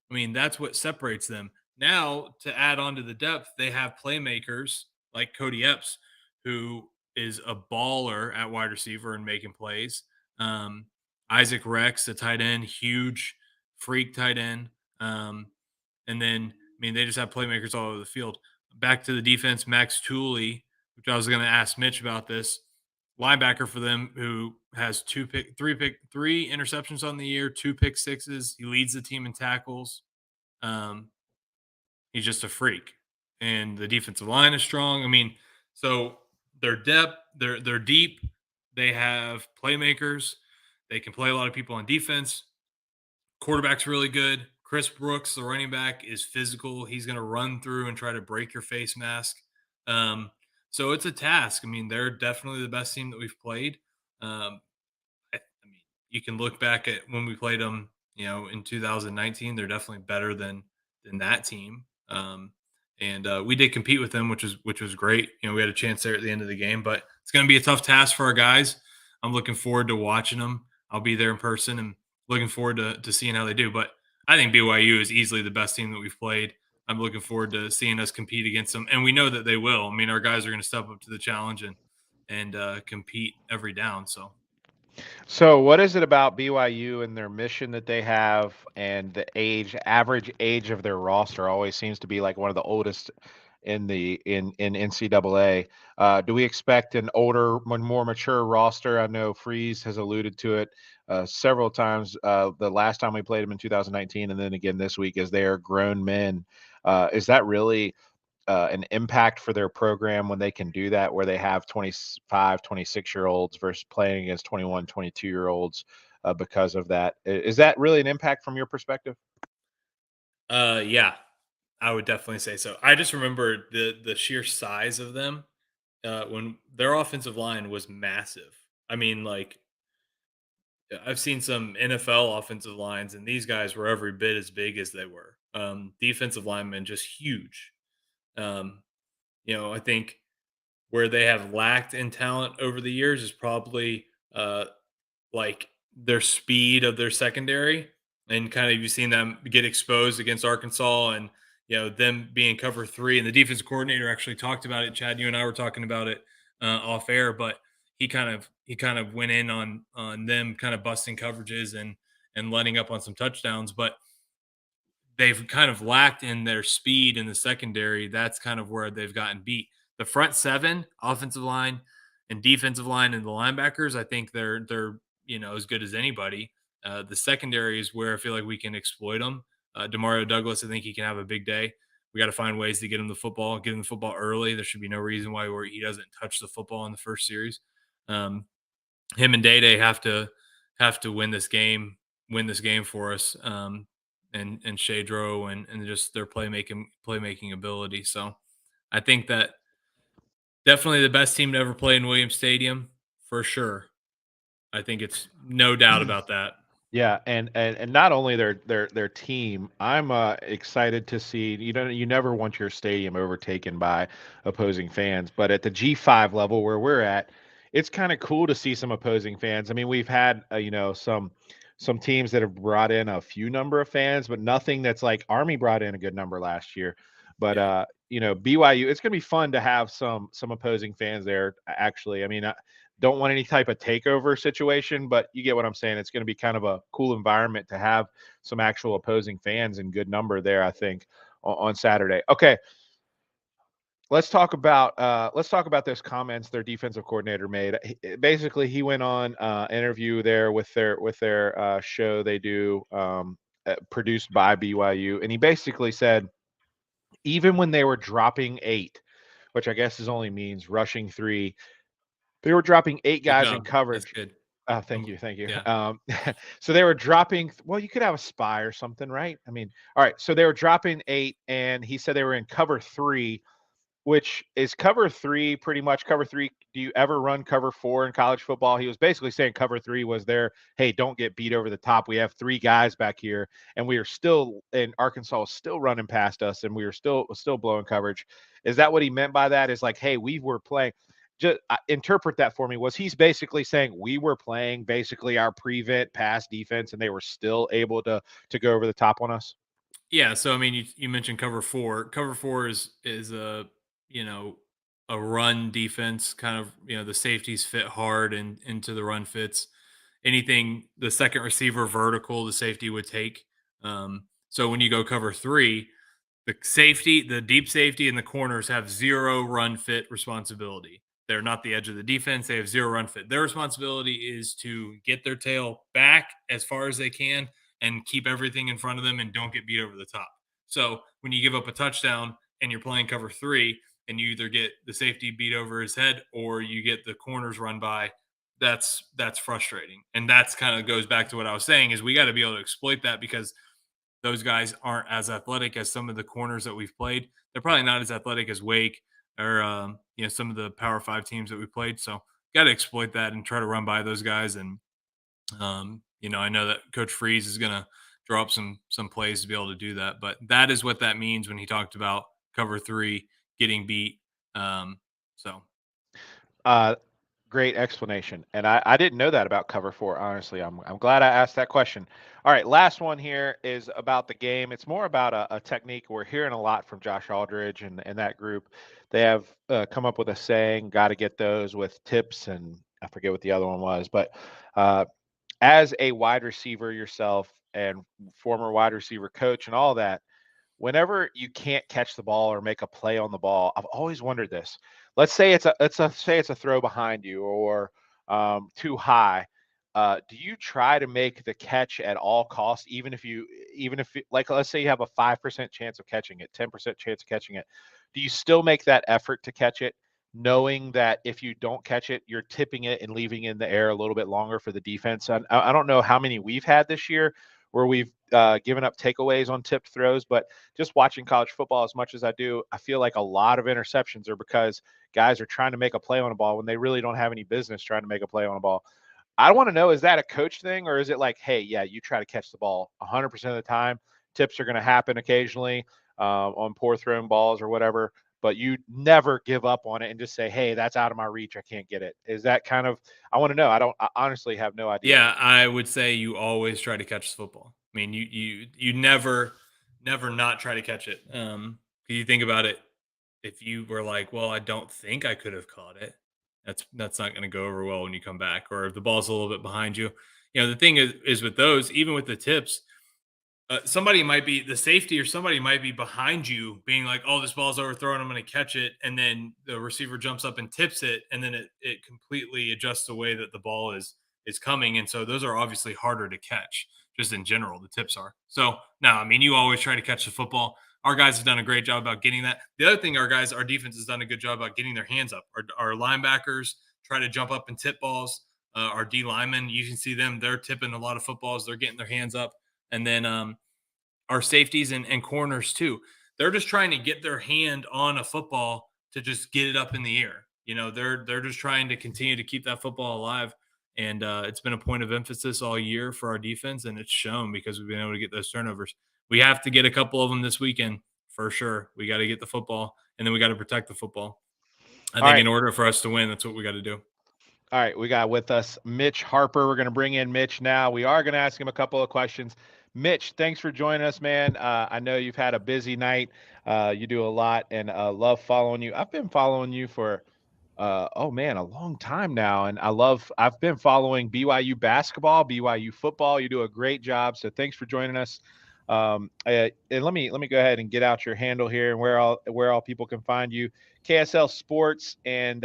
I mean, that's what separates them. Now, to add on to the depth, they have playmakers like Cody Epps, who is a baller at wide receiver and making plays. Isaac Rex, the tight end, huge freak tight end. And then, I mean, they just have playmakers all over the field. Back to the defense, Max Tooley, which I was going to ask Mitch about this linebacker for them, who has three interceptions on the year, 2 pick sixes. He leads the team in tackles. He's just a freak, and the defensive line is strong. I mean, so their depth, they're deep. They have playmakers. They can play a lot of people on defense. Quarterback's really good. Chris Brooks, the running back, is physical. He's going to run through and try to break your face mask. So it's a task. I mean, they're definitely the best team that we've played. I mean, you can look back at when we played them, in 2019. They're definitely better than that team. And we did compete with them, which was great. We had a chance there at the end of the game, but it's going to be a tough task for our guys. I'm looking forward to watching them. I'll be there in person and looking forward to seeing how they do. But I think BYU is easily the best team that we've played. I'm looking forward to seeing us compete against them, and we know that they will. I mean, our guys are going to step up to the challenge and compete every down. So, what is it about BYU and their mission that they have, and the average age of their roster always seems to be like one of the oldest in NCAA? Do we expect an older, more mature roster? I know Freeze has alluded to it several times. The last time we played them in 2019, and then again this week, as they are grown men. Is that really an impact for their program when they can do that, where they have 25, 26-year-olds versus playing against 21, 22-year-olds because of that? Is that really an impact from your perspective? Yeah, I would definitely say so. I just remember the sheer size of them when their offensive line was massive. I mean, like, I've seen some NFL offensive lines, and these guys were every bit as big as they were. Defensive linemen just huge. I think where they have lacked in talent over the years is probably like their speed of their secondary, and kind of you've seen them get exposed against Arkansas, and them being cover 3, and the defensive coordinator actually talked about it. Chad, you and I were talking about it off air, but he kind of went in on them kind of busting coverages and letting up on some touchdowns, but they've kind of lacked in their speed in the secondary. That's kind of where they've gotten beat. The front 7, offensive line and defensive line, and the linebackers, I think they're as good as anybody. The secondary is where I feel like we can exploit them. Demario Douglas, I think he can have a big day. We got to find ways to get him the football early. There should be no reason why he doesn't touch the football in the first series. Him and Day have to win this game for us. And Shadro and just their playmaking ability. So I think that definitely the best team to ever play in Williams Stadium for sure. I think it's no doubt about that. Yeah, and not only their team, I'm excited to see. You never want your stadium overtaken by opposing fans, but at the G5 level where we're at, it's kind of cool to see some opposing fans. I mean, we've had some teams that have brought in a few number of fans, but nothing that's like Army brought in a good number last year. But BYU, it's going to be fun to have some opposing fans there. Actually, I mean, don't want any type of takeover situation, but you get what I'm saying. It's going to be kind of a cool environment to have some actual opposing fans in good number there, I think, on Saturday. Okay. Let's talk about those comments their defensive coordinator made. Basically, he went on interview there with their show they do, produced by BYU, and he basically said, even when they were dropping 8, which I guess only means rushing 3, they were dropping 8 guys in coverage. That's good. Thank you. Yeah. So they were dropping. Well, you could have a spy or something, right? I mean, all right. So they were dropping 8, and he said they were in cover 3, which is cover 3 pretty much cover 3. Do you ever run cover 4 in college football? He was basically saying cover 3 was there. Hey, don't get beat over the top. We have 3 guys back here, and we are still, and Arkansas was still running past us, and we were still blowing coverage. Is that what he meant by that? Is like, hey, we were playing. Just interpret that for me. Was he's basically saying we were playing basically our prevent pass defense, and they were still able to go over the top on us? Yeah. So I mean, you mentioned cover 4. Cover 4 is a run defense, kind of, the safeties fit hard and into the run fits. Anything the second receiver vertical, the safety would take. So when you go cover 3, the deep safety and the corners have zero run fit responsibility. They're not the edge of the defense. They have zero run fit. Their responsibility is to get their tail back as far as they can and keep everything in front of them and don't get beat over the top. So when you give up a touchdown and you're playing cover 3 and you either get the safety beat over his head or you get the corners run by, that's frustrating. And that's kind of goes back to what I was saying is we got to be able to exploit that because those guys aren't as athletic as some of the corners that we've played. They're probably not as athletic as Wake or some of the Power 5 teams that we played. So got to exploit that and try to run by those guys. And I know that Coach Freeze is going to draw up some plays to be able to do that. But that is what that means when he talked about cover 3 getting beat. Great explanation. And I didn't know that about cover 4. Honestly, I'm glad I asked that question. All right. Last one here is about the game. It's more about a technique. We're hearing a lot from Josh Aldridge and that group. They have come up with a saying, got to get those with tips. And I forget what the other one was, but as a wide receiver yourself and former wide receiver coach and all that, whenever you can't catch the ball or make a play on the ball, I've always wondered this. Let's say it's a throw behind you or too high. Do you try to make the catch at all costs, even if like, let's say you have a 5% chance of catching it, 10% chance of catching it? Do you still make that effort to catch it, knowing that if you don't catch it, you're tipping it and leaving it in the air a little bit longer for the defense? I don't know how many we've had this year where we've given up takeaways on tipped throws, but just watching college football as much as I do, I feel like a lot of interceptions are because guys are trying to make a play on a ball when they really don't have any business trying to make a play on a ball. I want to know, is that a coach thing or is it like, hey, yeah, you try to catch the ball 100% of the time. Tips are going to happen occasionally on poor thrown balls or whatever, but you never give up on it and just say, hey, that's out of my reach. I can't get it. Is that kind of, I want to know. I honestly have no idea. Yeah, I would say you always try to catch the football. I mean, you never not try to catch it. You think about it, if you were like, well, I don't think I could have caught it, that's not going to go over well when you come back. Or if the ball's a little bit behind you, the thing is with those, even with the tips, somebody might be the safety or somebody might be behind you being like, oh, this ball's overthrown, I'm going to catch it. And then the receiver jumps up and tips it. And then it completely adjusts the way that the ball is coming. And so those are obviously harder to catch just in general. The tips are. So now, I mean, you always try to catch the football. Our guys have done a great job about getting that. The other thing, our defense has done a good job about getting their hands up. Our linebackers try to jump up and tip balls. Our D linemen, you can see them, they're tipping a lot of footballs. They're getting their hands up. And then our safeties and corners too. They're just trying to get their hand on a football to just get it up in the air. They're just trying to continue to keep that football alive. And it's been a point of emphasis all year for our defense, and it's shown because we've been able to get those turnovers. We have to get a couple of them this weekend for sure. We got to get the football, and then we got to protect the football. I think in order for us to win, that's what we got to do. All right, we got with us Mitch Harper. We're going to bring in Mitch now. We are going to ask him a couple of questions. Mitch, thanks for joining us, man. I know you've had a busy night. You do a lot, and love following you. I've been following you for, a long time now, and I've been following BYU basketball, BYU football. You do a great job, so thanks for joining us. And let me go ahead and get out your handle here and where all people can find you. KSL Sports and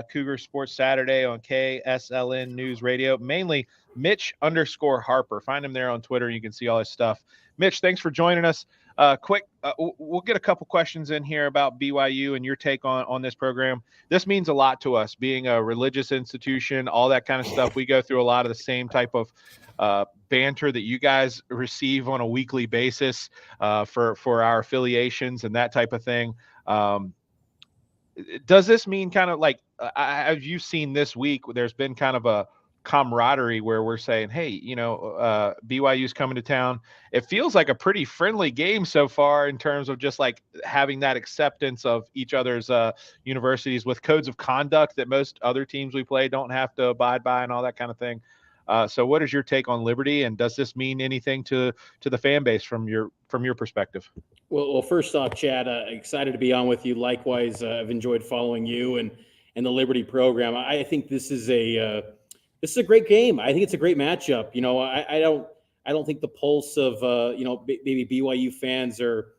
Cougar Sports Saturday on KSLN News Radio. Mainly Mitch_Harper. Find him there on Twitter. You can see all his stuff. Mitch, thanks for joining us. Quick, we'll get a couple questions in here about BYU and your take on this program. This means a lot to us, being a religious institution, all that kind of stuff. We go through a lot of the same type of banter that you guys receive on a weekly basis for our affiliations and that type of thing. Does this mean kind of like, as you've seen this week, there's been kind of a camaraderie where we're saying, hey, BYU's coming to town. It feels like a pretty friendly game so far in terms of just like having that acceptance of each other's universities with codes of conduct that most other teams we play don't have to abide by and all that kind of thing. So what is your take on Liberty, and does this mean anything to the fan base from your perspective? Well, first off, Chad, excited to be on with you. Likewise, I've enjoyed following you and the Liberty program. I think this is a great game. I think it's a great matchup. I don't think the pulse of maybe BYU fans are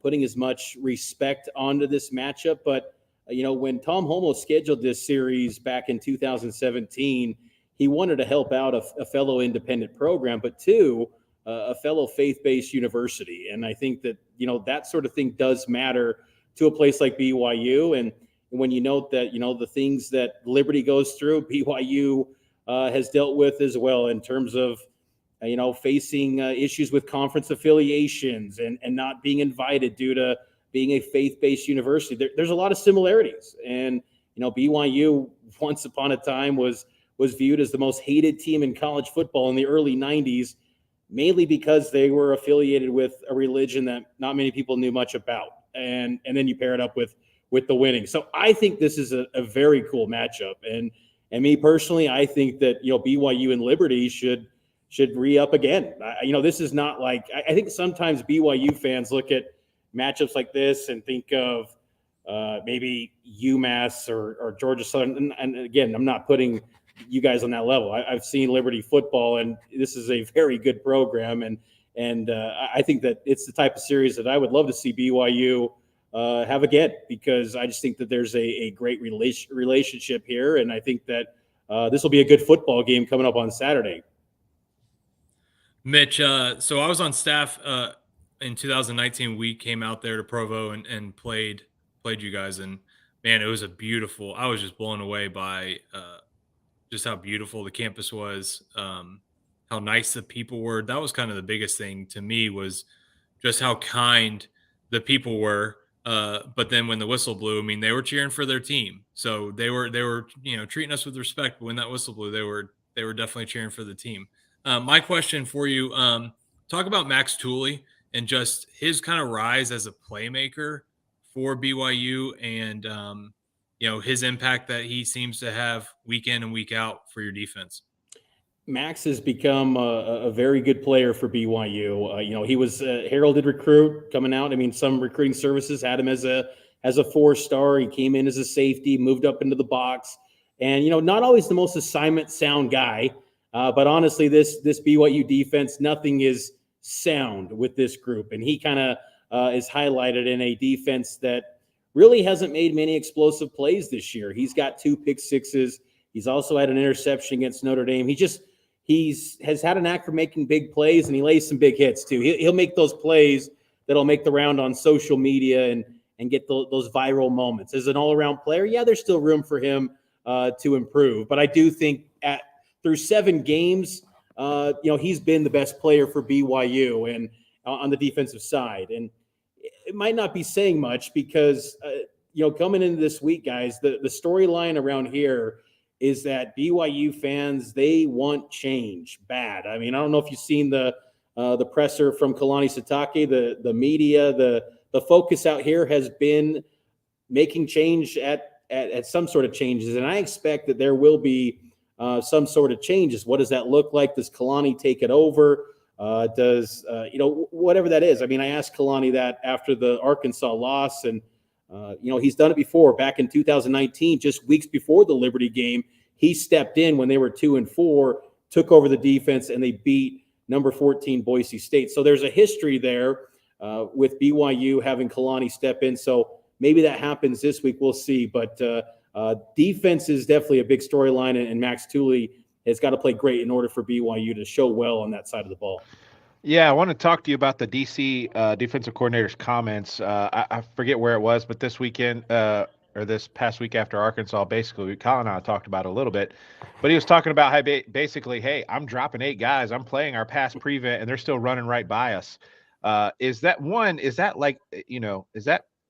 putting as much respect onto this matchup. But when Tom Homo scheduled this series back in 2017, he wanted to help out a fellow independent program, but two, a fellow faith-based university. And I think that, that sort of thing does matter to a place like BYU. And when you note that, the things that Liberty goes through, BYU has dealt with as well in terms of, facing issues with conference affiliations and not being invited due to being a faith-based university. There's a lot of similarities. And, BYU once upon a time was viewed as the most hated team in college football in the early 90s, mainly because they were affiliated with a religion that not many people knew much about. And then you pair it up with the winning. So I think this is a very cool matchup. And me personally, I think that, BYU and Liberty should re-up again. This is not like, I think sometimes BYU fans look at matchups like this and think of maybe UMass or Georgia Southern. And again, I'm not putting you guys on that level. I've seen Liberty football, and this is a very good program. And I think that it's the type of series that I would love to see BYU have again, because I just think that there's a great relationship here. And I think that this will be a good football game coming up on Saturday. Mitch, so I was on staff in 2019. We came out there to Provo and played you guys. And, man, it was I was just blown away by just how beautiful the campus was, how nice the people were. That was kind of the biggest thing to me, was just how kind the people were. But then when the whistle blew, I mean, they were cheering for their team. So they were treating us with respect. But when that whistle blew, they were definitely cheering for the team. My question for you, talk about Max Tooley and just his kind of rise as a playmaker for BYU, and his impact that he seems to have week in and week out for your defense. Max has become a very good player for BYU. He was a heralded recruit coming out. I mean, some recruiting services had him as a 4-star. He came in as a safety, moved up into the box, and not always the most assignment sound guy. But honestly, this BYU defense, nothing is sound with this group, and he kind of is highlighted in a defense that really hasn't made many explosive plays this year. He's got 2 pick sixes. He's also had an interception against Notre Dame. He has had an knack for making big plays, and he lays some big hits too. He'll make those plays that'll make the round on social media and get those viral moments. As an all-around player, yeah, there's still room for him to improve. But I do think through 7 games, he's been the best player for BYU and on the defensive side. And it might not be saying much because, coming into this week, guys, the storyline around here is that BYU fans, they want change bad. I mean, I don't know if you've seen the presser from Kalani Sitake, the media, the focus out here has been making change at some sort of changes. And I expect that there will be some sort of changes. What does that look like? Does Kalani take it over? Whatever that is. I mean, I asked Kalani that after the Arkansas loss, and he's done it before. Back in 2019, just weeks before the Liberty game, he stepped in when they were 2-4, took over the defense, and they beat number 14 Boise State. So there's a history there with BYU having Kalani step in. So maybe that happens this week. We'll see. But defense is definitely a big storyline, and Max Tooley has got to play great in order for BYU to show well on that side of the ball. Yeah, I want to talk to you about the DC defensive coordinator's comments. I forget where it was, but this weekend or this past week after Arkansas, basically, Colin and I talked about it a little bit. But he was talking about how basically, hey, I'm dropping 8 guys. I'm playing our pass prevent, and they're still running right by us. Is that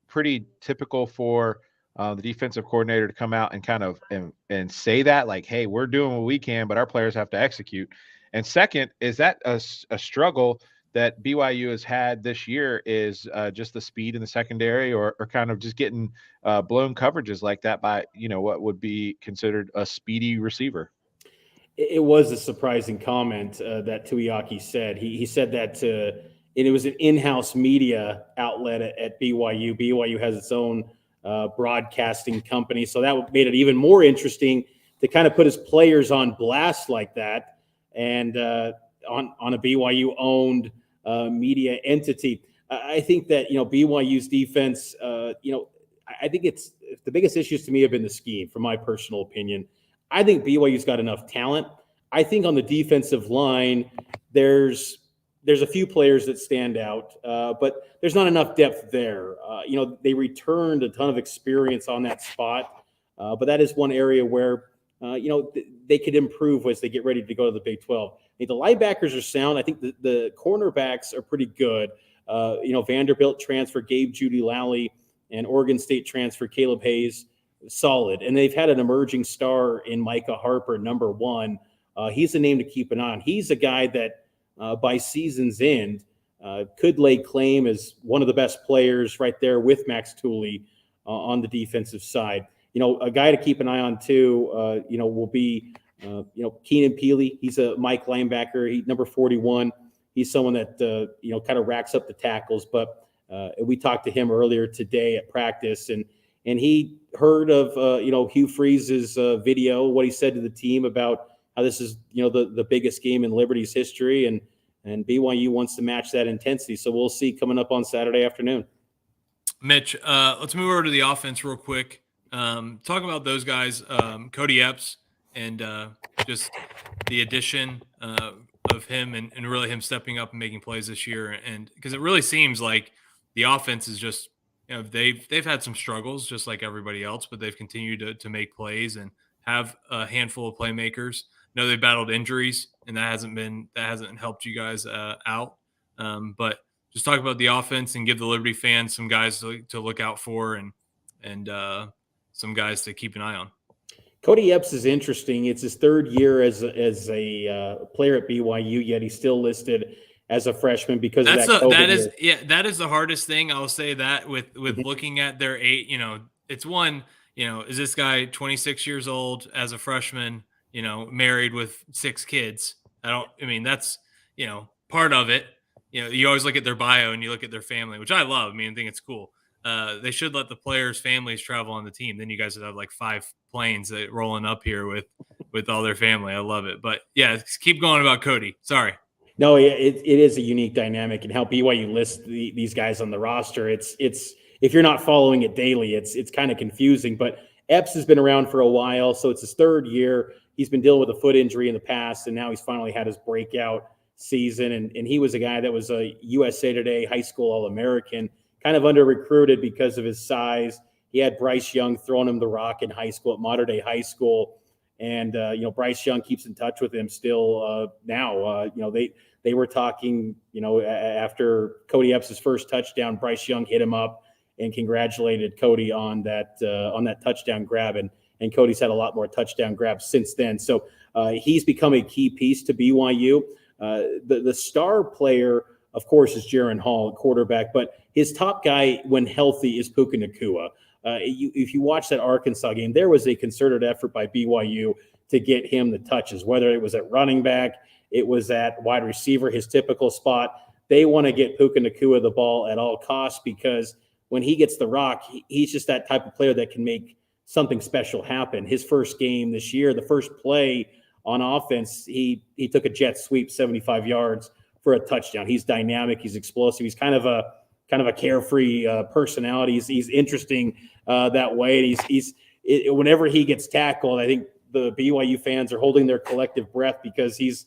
pretty typical for the defensive coordinator to come out and kind of and say that, like, hey, we're doing what we can, but our players have to execute? And second, is that a struggle that BYU has had this year, is just the speed in the secondary or kind of just getting blown coverages like that by, what would be considered a speedy receiver? It was a surprising comment that Tuiaki said. He said that it was an in-house media outlet at BYU. BYU has its own broadcasting company, so that made it even more interesting to kind of put his players on blast like that, and on a BYU-owned media entity. I think that BYU's defense. I think it's the biggest issues to me have been the scheme, from my personal opinion. I think BYU's got enough talent. I think on the defensive line, there's a few players that stand out, but there's not enough depth there. They returned a ton of experience on that spot, but that is one area where they could improve as they get ready to go to the Big 12. I think the linebackers are sound. I think the cornerbacks are pretty good. Vanderbilt transfer Gabe Judy Lally and Oregon State transfer Caleb Hayes, solid. And they've had an emerging star in Micah Harper, number 1. He's a name to keep an eye on. He's a guy that by season's end could lay claim as one of the best players right there with Max Tooley on the defensive side. A guy to keep an eye on too, will be, Keenan Peely. He's a Mike linebacker. He's number 41. He's someone that, kind of racks up the tackles. But we talked to him earlier today at practice, and he heard of, Hugh Freeze's video, what he said to the team about how this is, the biggest game in Liberty's history, and BYU wants to match that intensity. So we'll see coming up on Saturday afternoon. Mitch, let's move over to the offense real quick. Talk about those guys, Cody Epps, and just the addition of him and really him stepping up and making plays this year. And because it really seems like the offense is just, they've had some struggles just like everybody else, but they've continued to make plays and have a handful of playmakers. I know they've battled injuries, and that hasn't helped you guys out. But just talk about the offense and give the Liberty fans some guys to look out for and some guys to keep an eye on. Cody Epps is interesting. It's his third year as a player at BYU, yet he's still listed as a freshman because that is the hardest thing. I'll say that with looking at their age, it's one, is this guy 26 years old as a freshman, married with 6 kids? That's, part of it. You always look at their bio and you look at their family, which I love. I think it's cool. They should let the players' families travel on the team. Then you guys would have like 5 planes that rolling up here with all their family. I love it. But yeah, keep going about Cody. Sorry. No, it is a unique dynamic in how BYU lists these guys on the roster. It's if you're not following it daily, it's kind of confusing. But Epps has been around for a while, so it's his third year. He's been dealing with a foot injury in the past, and now he's finally had his breakout season. And he was a guy that was a USA Today high school All-American, kind of under-recruited because of his size. He had Bryce Young throwing him the rock in high school at Mater Dei High School. And, Bryce Young keeps in touch with him still now. They were talking, after Cody Epps' first touchdown, Bryce Young hit him up and congratulated Cody on that touchdown grab. And Cody's had a lot more touchdown grabs since then. So he's become a key piece to BYU. The star player, of course, is Jaron Hall, quarterback, but his top guy when healthy is Puka Nacua. If you watch that Arkansas game, there was a concerted effort by BYU to get him the touches, whether it was at running back, it was at wide receiver, his typical spot. They want to get Puka Nacua the ball at all costs because when he gets the rock, he's just that type of player that can make something special happen. His first game this year, the first play on offense, he took a jet sweep 75 yards for a touchdown. He's dynamic. He's explosive. He's kind of a carefree personality. He's interesting that way. And whenever he gets tackled, I think the BYU fans are holding their collective breath because he's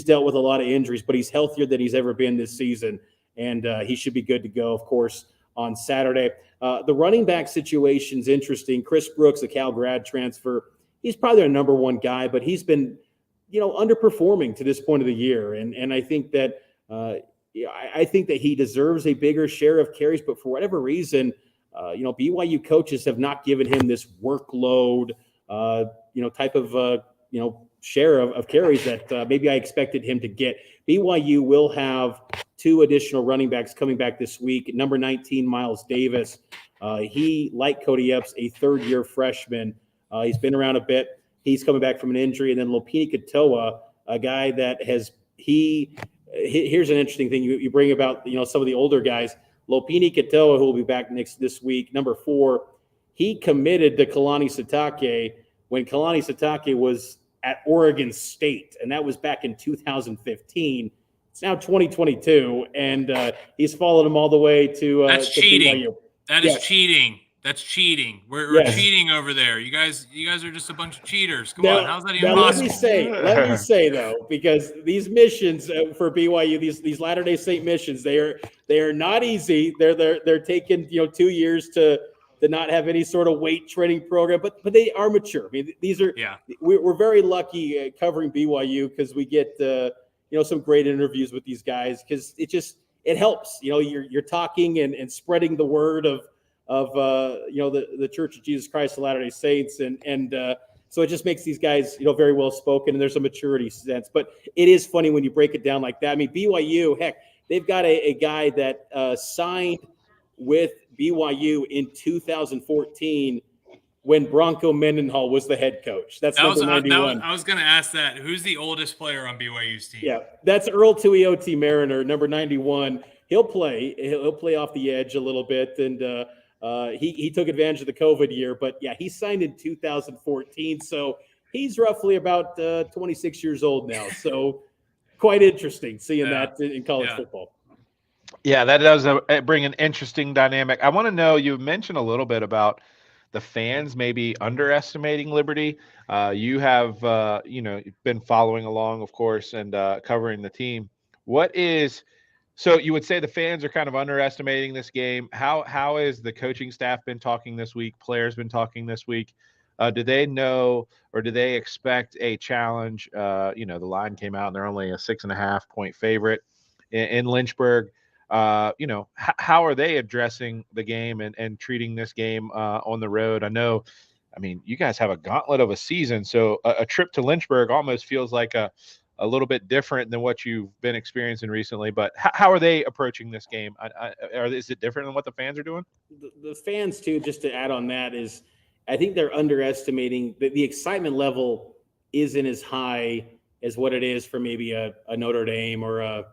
dealt with a lot of injuries, but he's healthier than he's ever been this season. And he should be good to go, of course, on Saturday. The running back situation's interesting. Chris Brooks, a Cal grad transfer, he's probably their number 1 guy, but he's been, underperforming to this point of the year. And I think that I think that he deserves a bigger share of carries, but for whatever reason, BYU coaches have not given him this workload, type of, share of carries that maybe I expected him to get. BYU will have 2 additional running backs coming back this week. Number 19, Miles Davis. He, like Cody Epps, a third-year freshman. He's been around a bit. He's coming back from an injury. And then Lopini Katoa, a guy that here's an interesting thing you bring about, some of the older guys. Lopini Katoa, who will be back this week, number 4, he committed to Kalani Sitake when Kalani Sitake was at Oregon State, and that was back in 2015. It's now 2022, and he's followed him all the way to That's cheating. BYU. That is cheating. That's cheating. We're cheating over there. You guys are just a bunch of cheaters. Come on, how's that even possible? Let me say though, because these missions for BYU, these Latter-day Saint missions, they are not easy. They're taking 2 years to not have any sort of weight training program, but they are mature. I mean, these are we're very lucky covering BYU because we get some great interviews with these guys because it helps. You're talking and spreading the word of the Church of Jesus Christ of Latter-day Saints, and so it just makes these guys very well spoken, and there's a maturity sense. But it is funny when you break it down like that. I mean, BYU, heck, they've got a guy that signed with BYU in 2014 when Bronco Mendenhall was the head coach. That's number 91. I was going to ask that. Who's the oldest player on BYU's team? Yeah, that's Earl Tuioti Mariner, number 91. He'll play off the edge a little bit, and he took advantage of the COVID year. But yeah, he signed in 2014, so he's roughly about 26 years old now. So quite interesting seeing that in college football. Yeah, that does bring an interesting dynamic. I want to know, you mentioned a little bit about the fans maybe underestimating Liberty. You have, been following along, of course, and covering the team. So you would say the fans are kind of underestimating this game. How is the coaching staff been talking this week? Players been talking this week? Do they know, or do they expect a challenge? The line came out and they're only a 6.5 point favorite in Lynchburg. How are they addressing the game and treating this game on the road? I mean, you guys have a gauntlet of a season, so a trip to Lynchburg almost feels like a little bit different than what you've been experiencing recently. But how are they approaching this game? Is it different than what the fans are doing? The fans, too, just to add on that, is I think they're underestimating the excitement level isn't as high as what it is for maybe a Notre Dame or a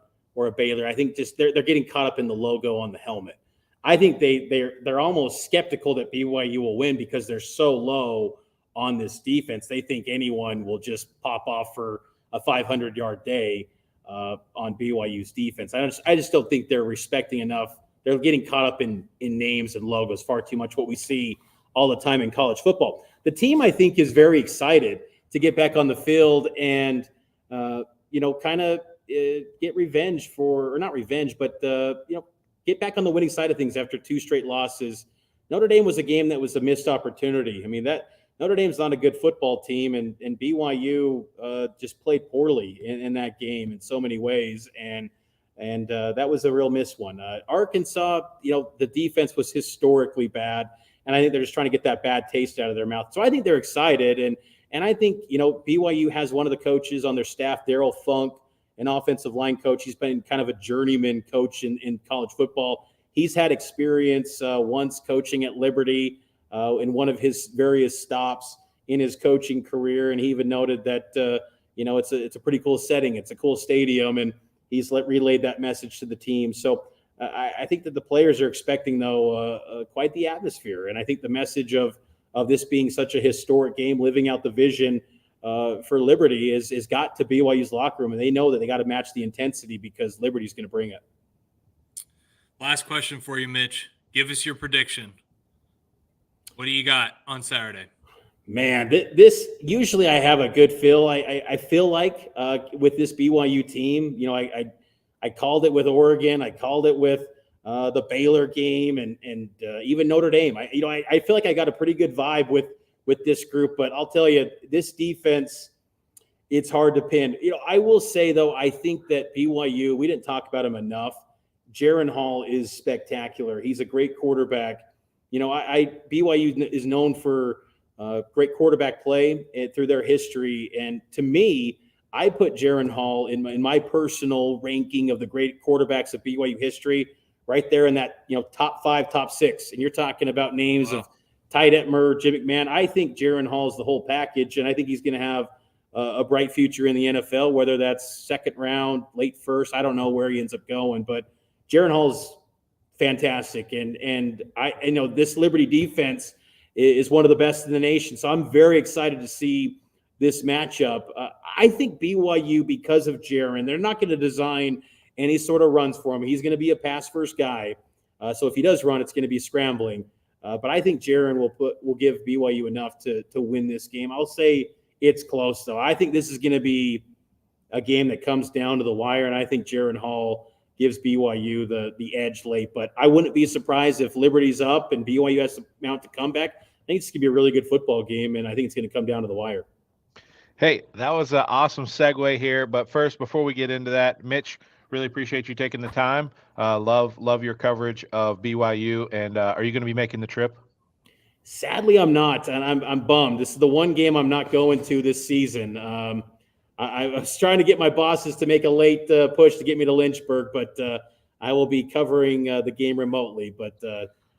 Baylor. I think just they're getting caught up in the logo on the helmet. I think they're almost skeptical that BYU will win because they're so low on this defense. They think anyone will just pop off for a 500-yard day on BYU's defense. I just don't think they're respecting enough. They're getting caught up in names and logos far too much, what we see all the time in college football. The team, I think, is very excited to get back on the field and, kind of get revenge get back on the winning side of things after 2 straight losses. Notre Dame was a game that was a missed opportunity. I mean, that Notre Dame's not a good football team, and BYU just played poorly in that game in so many ways, and that was a real miss one. Arkansas, the defense was historically bad, and I think they're just trying to get that bad taste out of their mouth. So I think they're excited, and I think BYU has one of the coaches on their staff, Darryl Funk, an offensive line coach. He's been kind of a journeyman coach in college football. He's had experience once coaching at Liberty in one of his various stops in his coaching career. And he even noted that, it's a pretty cool setting. It's a cool stadium. And he's relayed that message to the team. So I think that the players are expecting, though, quite the atmosphere. And I think the message of this being such a historic game, living out the vision for Liberty is got to BYU's locker room, and they know that they got to match the intensity because Liberty's going to bring it. Last question for you, Mitch. Give us your prediction. What do you got on Saturday? Man, this usually I have a good feel. I feel like with this BYU team, I called it with Oregon. I called it with the Baylor game and even Notre Dame. I feel like I got a pretty good vibe with this group, but I'll tell you, this defense, it's hard to pin. I will say, though, I think that BYU, we didn't talk about him enough. Jaron Hall is spectacular. He's a great quarterback. BYU is known for great quarterback play through their history. And to me, I put Jaron Hall in my personal ranking of the great quarterbacks of BYU history right there in that, top 5, top 6. And you're talking about names of Ty Detmer, Jim McMahon. I think Jaron Hall is the whole package, and I think he's going to have a bright future in the NFL, whether that's second round, late first. I don't know where he ends up going, but Jaron Hall's fantastic. And I know this Liberty defense is one of the best in the nation. So I'm very excited to see this matchup. I think BYU, because of Jaron, they're not going to design any sort of runs for him. He's going to be a pass first guy. So if he does run, it's going to be scrambling. But I think Jaron will give BYU enough to win this game. I'll say it's close, though. I think this is going to be a game that comes down to the wire, and I think Jaron Hall gives BYU the edge late. But I wouldn't be surprised if Liberty's up and BYU has to mount the comeback. I think it's going to be a really good football game, and I think it's going to come down to the wire. Hey, that was an awesome segue here. But first, before we get into that, Mitch, really appreciate you taking the time. Love your coverage of BYU. And are you going to be making the trip? Sadly, I'm not, and I'm bummed. This is the one game I'm not going to this season. I was trying to get my bosses to make a late push to get me to Lynchburg, but I will be covering the game remotely. But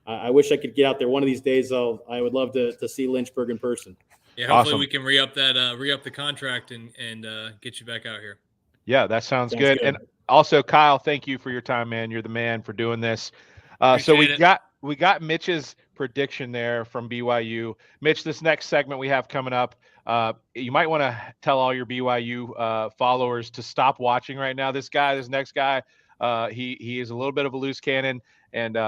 I wish I could get out there one of these days. I would love to see Lynchburg in person. Yeah, hopefully we can re-up the contract and get you back out here. Yeah, that sounds good. And also, Kyle, thank you for your time, man. You're the man for doing this. So we got Mitch's prediction there from BYU. Mitch, this next segment we have coming up, you might want to tell all your BYU followers to stop watching right now. This next guy, he is a little bit of a loose cannon, and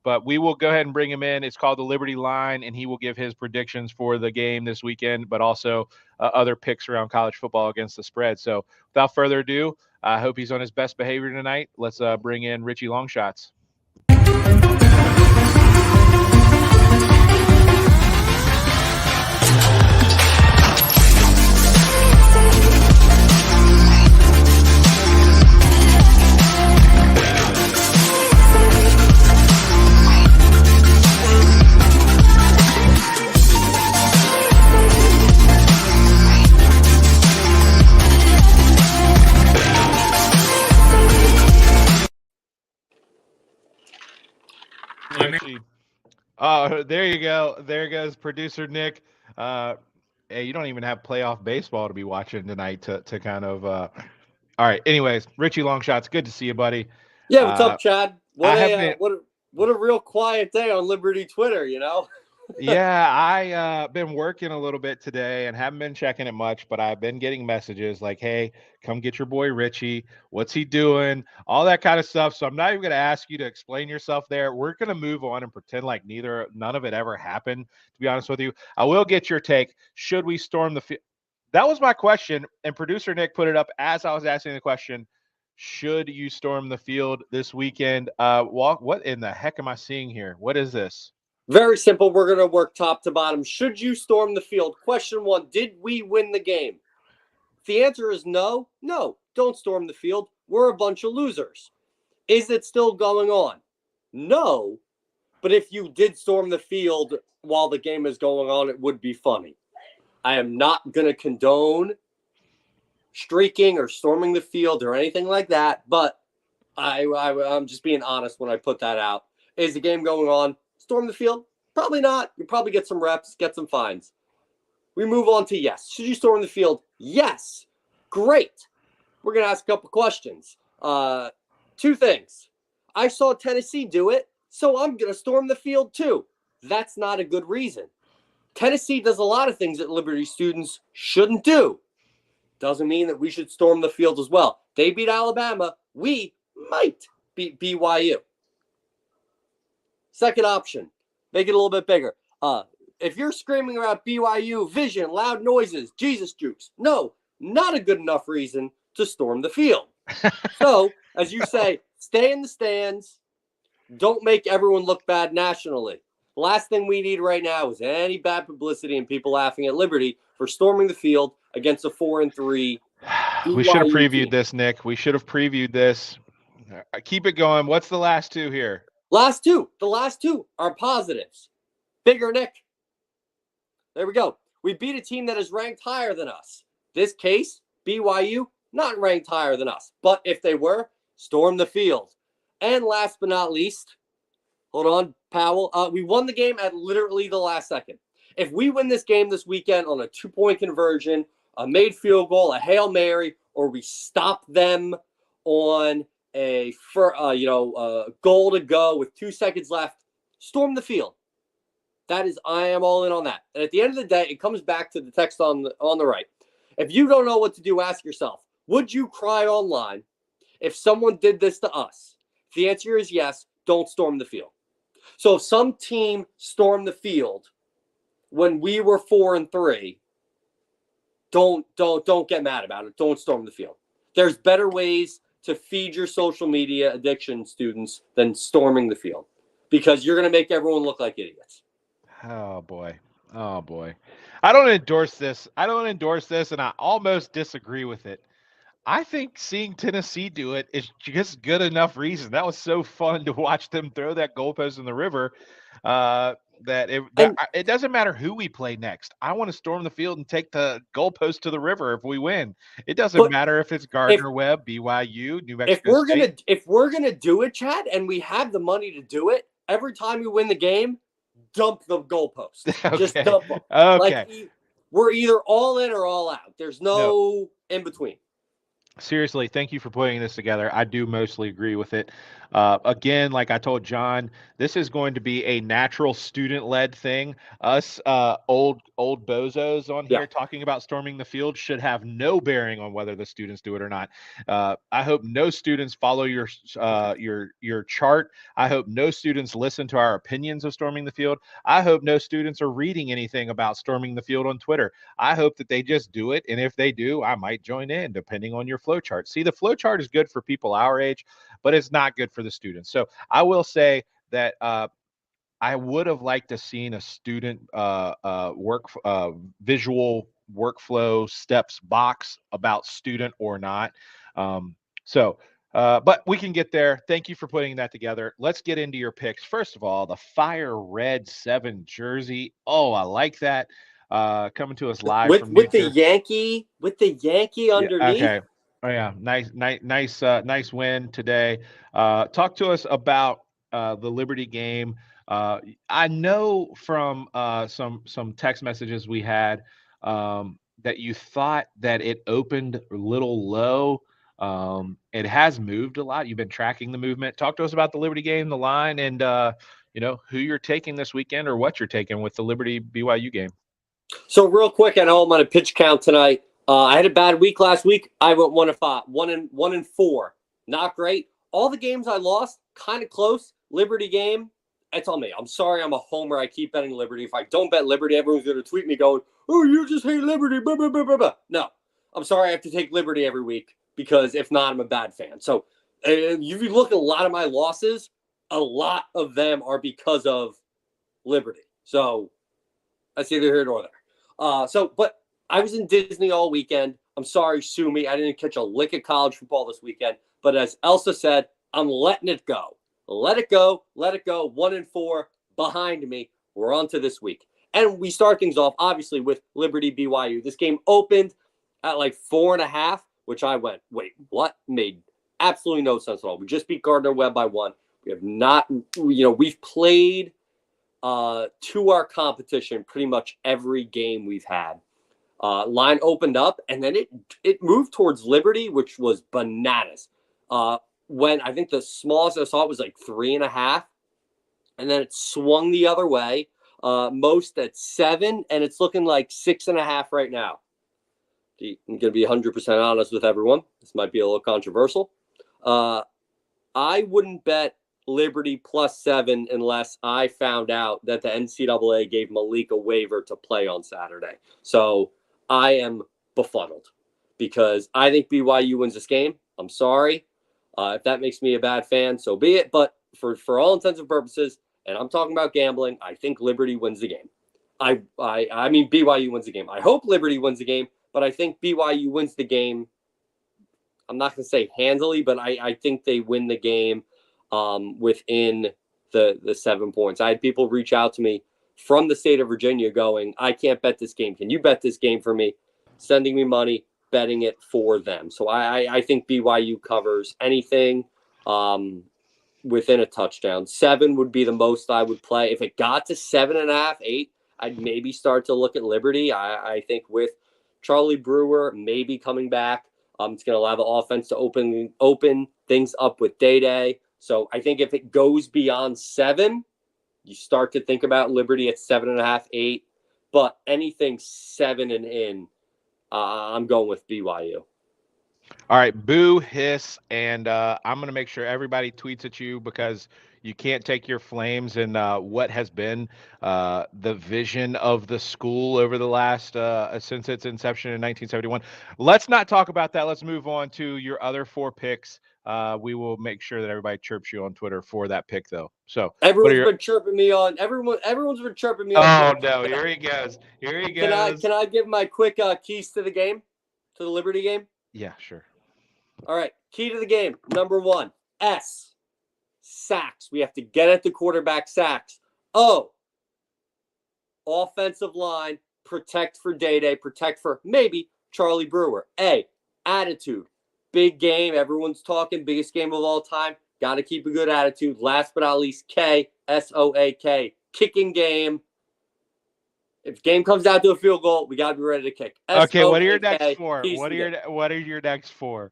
but we will go ahead and bring him in. It's called the Liberty Line, and he will give his predictions for the game this weekend, but also other picks around college football against the spread. So without further ado, I hope he's on his best behavior tonight. Let's bring in Richie Longshots. Oh, there you go. There goes producer Nick. Hey, you don't even have playoff baseball to be watching tonight to kind of. All right. Anyways, Richie Longshots, good to see you, buddy. Yeah, what's up, Chad? What a real quiet day on Liberty Twitter, you know? Yeah, I been working a little bit today and haven't been checking it much, but I've been getting messages like, hey, come get your boy Richie. What's he doing? All that kind of stuff. So I'm not even going to ask you to explain yourself there. We're going to move on and pretend like none of it ever happened, to be honest with you. I will get your take. Should we storm the field? That was my question, and producer Nick put it up as I was asking the question. Should you storm the field this weekend? What in the heck am I seeing here? What is this? Very simple. We're going to work top to bottom. Should you storm the field? Question 1, did we win the game? If the answer is no, don't storm the field. We're a bunch of losers. Is it still going on? No. But if you did storm the field while the game is going on, it would be funny. I am not going to condone streaking or storming the field or anything like that, but I'm just being honest when I put that out. Is the game going on? Storm the field? Probably not. You probably get some reps, get some fines. We move on to yes. Should you storm the field? Yes. Great. We're going to ask a couple questions. 2 things. I saw Tennessee do it, so I'm going to storm the field too. That's not a good reason. Tennessee does a lot of things that Liberty students shouldn't do. Doesn't mean that we should storm the field as well. They beat Alabama. We might beat BYU. Second option, make it a little bit bigger. If you're screaming about BYU, vision, loud noises, Jesus jukes, no, not a good enough reason to storm the field. So, as you say, stay in the stands. Don't make everyone look bad nationally. The last thing we need right now is any bad publicity and people laughing at Liberty for storming the field against a 4-3. We should have previewed this, Nick. We should have previewed this. Keep it going. What's the last 2 here? The last two are positives. Bigger Nick. There we go. We beat a team that is ranked higher than us. This case, BYU, not ranked higher than us. But if they were, storm the field. And last but not least, Hold on, Powell. We won the game at literally the last second. If we win this game this weekend on a 2-point conversion, a made field goal, a Hail Mary, or we stop them on a goal to go with 2 seconds left, storm the field. I am all in on that. And at the end of the day, it comes back to the text on the right. If you don't know what to do, ask yourself, would you cry online if someone did this to us? If the answer is yes, don't storm the field. So if some team stormed the field when we were 4-3, don't get mad about it. Don't storm the field. There's better ways to feed your social media addiction, students, than storming the field, because you're going to make everyone look like idiots. Oh boy. I don't endorse this. And I almost disagree with it. I think seeing Tennessee do it is just good enough reason. That was so fun to watch them throw that goalpost in the river. It doesn't matter who we play next. I want to storm the field and take the goalpost to the river if we win. It doesn't matter if it's Gardner-Webb, BYU, New Mexico State. If we're gonna do it, Chad, and we have the money to do it, every time we win the game, dump the goalpost. Okay. Just dump them. Okay. We're either all in or all out. There's no in between. Seriously, thank you for putting this together. I do mostly agree with it. Again, like I told John, this is going to be a natural student-led thing. Us old bozos on here talking about storming the field should have no bearing on whether the students do it or not. I hope no students follow your chart. I hope no students listen to our opinions of storming the field. I hope no students are reading anything about storming the field on Twitter. I hope that they just do it, and if they do, I might join in, depending on your flow chart. See, the flow chart is good for people our age, but it's not good for the students. So I will say that I would have liked to seen a student visual workflow steps box about student or not. But we can get there. Thank you for putting that together. Let's get into your picks. First of all, the Fire Red 7 jersey. Oh, I like that. Coming to us live from with the Yankee underneath. Okay. Oh yeah, nice win today. Talk to us about the Liberty game. I know from some text messages we had that you thought that it opened a little low. It has moved a lot. You've been tracking the movement. Talk to us about the Liberty game, the line, and who you're taking this weekend or what you're taking with the Liberty BYU game. So real quick, I know I'm on a pitch count tonight. I had a bad week last week. I went 1-5, 1-4. Not great. All the games I lost, kind of close. Liberty game, it's on me. I'm sorry, I'm a homer. I keep betting Liberty. If I don't bet Liberty, everyone's going to tweet me going, "Oh, you just hate Liberty." Blah, blah, blah, blah, blah. No, I'm sorry. I have to take Liberty every week because if not, I'm a bad fan. So if you look at a lot of my losses, a lot of them are because of Liberty. So that's either here or there. But I was in Disney all weekend. I'm sorry, sue me. I didn't catch a lick of college football this weekend. But as Elsa said, I'm letting it go. Let it go. Let it go. 1-4 behind me. We're on to this week. And we start things off, obviously, with Liberty BYU. This game opened at like 4.5, which I went, wait, what? Made absolutely no sense at all. We just beat Gardner-Webb by 1. We have not, we've played to our competition pretty much every game we've had. Line opened up, and then it moved towards Liberty, which was bananas. When I think the smallest I saw it was like 3.5, and then it swung the other way. Most at 7, and it's looking like 6.5 right now. I'm going to be 100% honest with everyone. This might be a little controversial. I wouldn't bet Liberty +7 unless I found out that the NCAA gave Malik a waiver to play on Saturday. So I am befuddled because I think BYU wins this game. I'm sorry. If that makes me a bad fan, so be it. But for all intents and purposes, and I'm talking about gambling, I think Liberty wins the game. I mean BYU wins the game. I hope Liberty wins the game, but I think BYU wins the game. I'm not going to say handily, but I think they win the game within the 7 points. I had people reach out to me from the state of Virginia going, I can't bet this game. Can you bet this game for me? Sending me money, betting it for them. So I think BYU covers anything. within a touchdown. 7 would be the most I would play. If it got to 7.5, 8, I'd maybe start to look at Liberty. I think with Charlie Brewer maybe coming back, it's going to allow the offense to open things up with Day. So I think if it goes beyond 7, you start to think about Liberty at 7.5, 8. But anything 7 and in, I'm going with BYU. All right, boo, hiss, and I'm going to make sure everybody tweets at you because you can't take your flames and what has been the vision of the school over the last since its inception in 1971. Let's not talk about that. Let's move on to your other 4 picks. We will make sure that everybody chirps you on Twitter for that pick, though. So everyone's been chirping me on. Everyone's been chirping me on. Oh no! Here he goes. Here he goes. Can I give my quick keys to the game, to the Liberty game? Yeah, sure. All right. Key to the game. Number 1, S, sacks. We have to get at the quarterback, sacks. O, offensive line, protect for Day, protect for maybe Charlie Brewer. A, attitude. Big game. Everyone's talking. Biggest game of all time. Got to keep a good attitude. Last but not least, K, SOAK, kicking game. If game comes down to a field goal, we got to be ready to kick. Okay, what are your next 4? What are your next 4?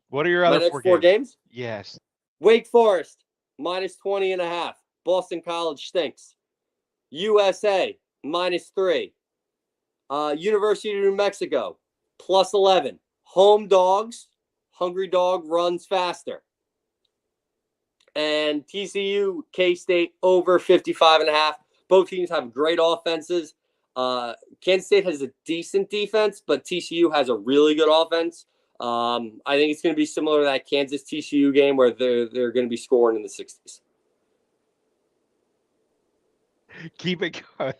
What are your other 4 games? Yes. Wake Forest, -20.5. Boston College stinks. USA, -3. University of New Mexico, +11. Home dogs, hungry dog runs faster. And TCU, K-State, over 55.5. Both teams have great offenses. Kansas State has a decent defense, but TCU has a really good offense. I think it's going to be similar to that Kansas TCU game where they're going to be scoring in the 60s. Keep it going.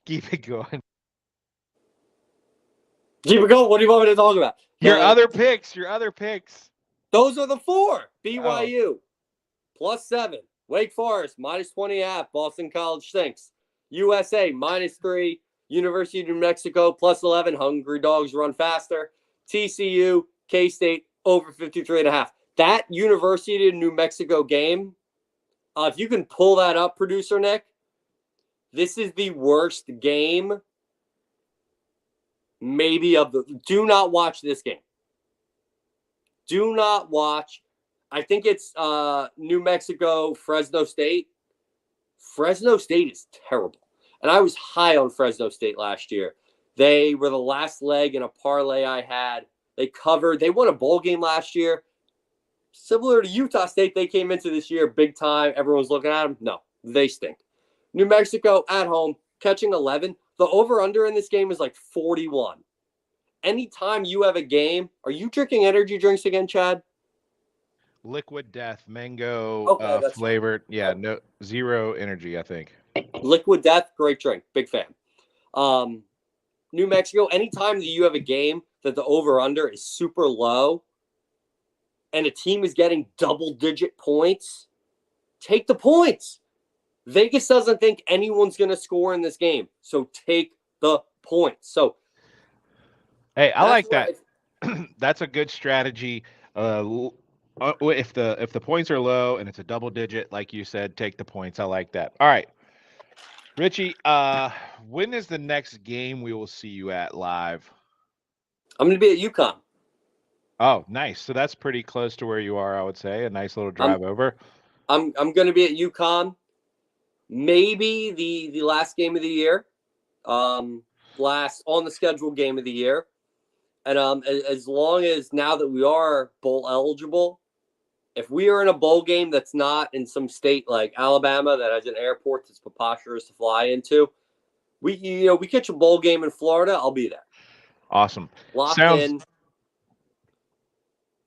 Keep it going. Keep it going. What do you want me to talk about? Your other picks. Those are the 4. BYU, +7. Wake Forest, -20.5. Boston College stinks. USA, -3. University of New Mexico, +11. Hungry dogs run faster. TCU, K-State, over 53.5. That University of New Mexico game, if you can pull that up, producer Nick, this is the worst game maybe of the – do not watch this game. Do not watch. I think it's New Mexico, Fresno State. Fresno State is terrible. And I was high on Fresno State last year. They were the last leg in a parlay I had. They covered. They won a bowl game last year. Similar to Utah State, they came into this year big time. Everyone's looking at them. No, they stink. New Mexico at home, catching 11. The over-under in this game is like 41. Anytime you have a game, are you drinking energy drinks again, Chad? Liquid Death, mango flavored. Fine. Yeah, no, zero energy, I think. Liquid Death, great drink. Big fan. New Mexico, anytime that you have a game that the over-under is super low and a team is getting double-digit points, take the points. Vegas doesn't think anyone's going to score in this game, so take the points. So, hey, I like that. That's a good strategy. If the points are low and it's a double-digit, like you said, take the points. I like that. All right. Richie, when is the next game we will see you at live? I'm going to be at UConn. Oh, nice. So that's pretty close to where you are, I would say. A nice little drive over. I'm going to be at UConn. Maybe the last game of the year. Last on the schedule game of the year. And as long as now that we are bowl eligible, if we are in a bowl game that's not in some state like Alabama that has an airport that's preposterous to fly into, we catch a bowl game in Florida, I'll be there. Awesome. Locked in.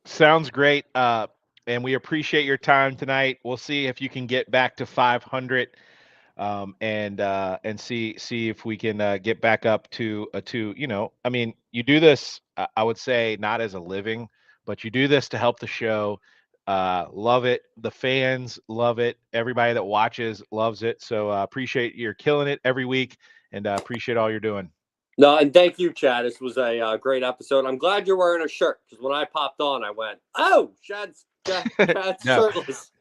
Sounds great. And we appreciate your time tonight. We'll see if you can get back to 500 and see if we can get back up to a 2. I mean, you do this, I would say, not as a living, but you do this to help the show. Love it. The fans love it. Everybody that watches loves it. So appreciate you're killing it every week, and appreciate all you're doing. No, and thank you, Chad. This was a great episode. I'm glad you're wearing a shirt because when I popped on, I went, "Oh, Chad's shirtless."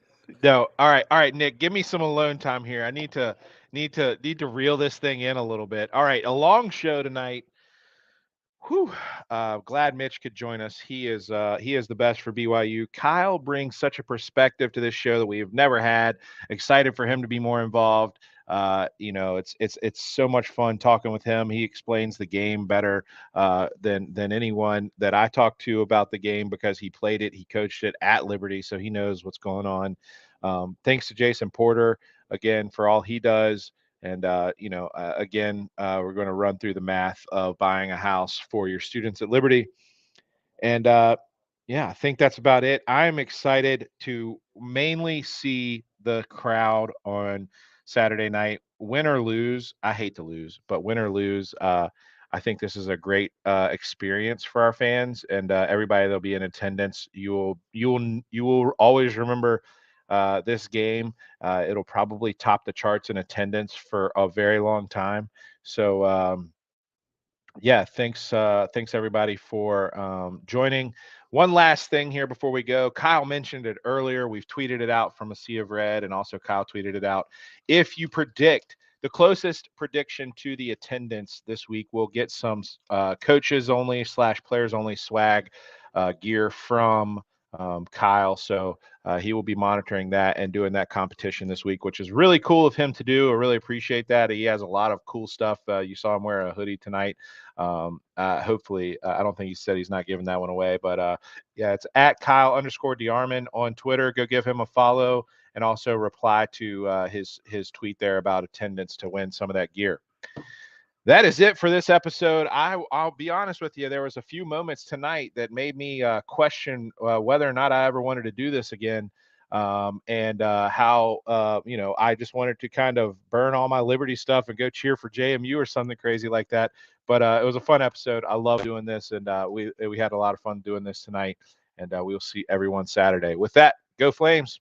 No. All right, Nick, give me some alone time here. I need to reel this thing in a little bit. All right, a long show tonight. Whew. Glad Mitch could join us. He is the best for BYU. Kyle brings such a perspective to this show that we've never had. Excited for him to be more involved. It's so much fun talking with him. He explains the game better than anyone that I talk to about the game because he played it, he coached it at Liberty, so he knows what's going on. Thanks to Jason Porter again for all he does. And, again, we're going to run through the math of buying a house for your students at Liberty. And, I think that's about it. I'm excited to mainly see the crowd on Saturday night. Win or lose, I hate to lose, but win or lose, I think this is a great experience for our fans and everybody that'll be in attendance. You will always remember this game. It'll probably top the charts in attendance for a very long time. So thanks everybody for joining. One last thing here before we go. Kyle mentioned it earlier. We've tweeted it out from a sea of red, and also Kyle tweeted it out. If you predict the closest prediction to the attendance this week, we'll get some coaches only / players only swag gear from Kyle. So he will be monitoring that and doing that competition this week, which is really cool of him to do. I really appreciate that. He has a lot of cool stuff. You saw him wear a hoodie tonight. Hopefully, I don't think he said he's not giving that one away, but it's at Kyle_DeArmond on Twitter. Go give him a follow and also reply to his tweet there about attendance to win some of that gear. That is it for this episode. I'll be honest with you. There was a few moments tonight that made me question whether or not I ever wanted to do this again. And how, I just wanted to kind of burn all my Liberty stuff and go cheer for JMU or something crazy like that. But it was a fun episode. I love doing this. And we had a lot of fun doing this tonight. And we'll see everyone Saturday. With that, go Flames.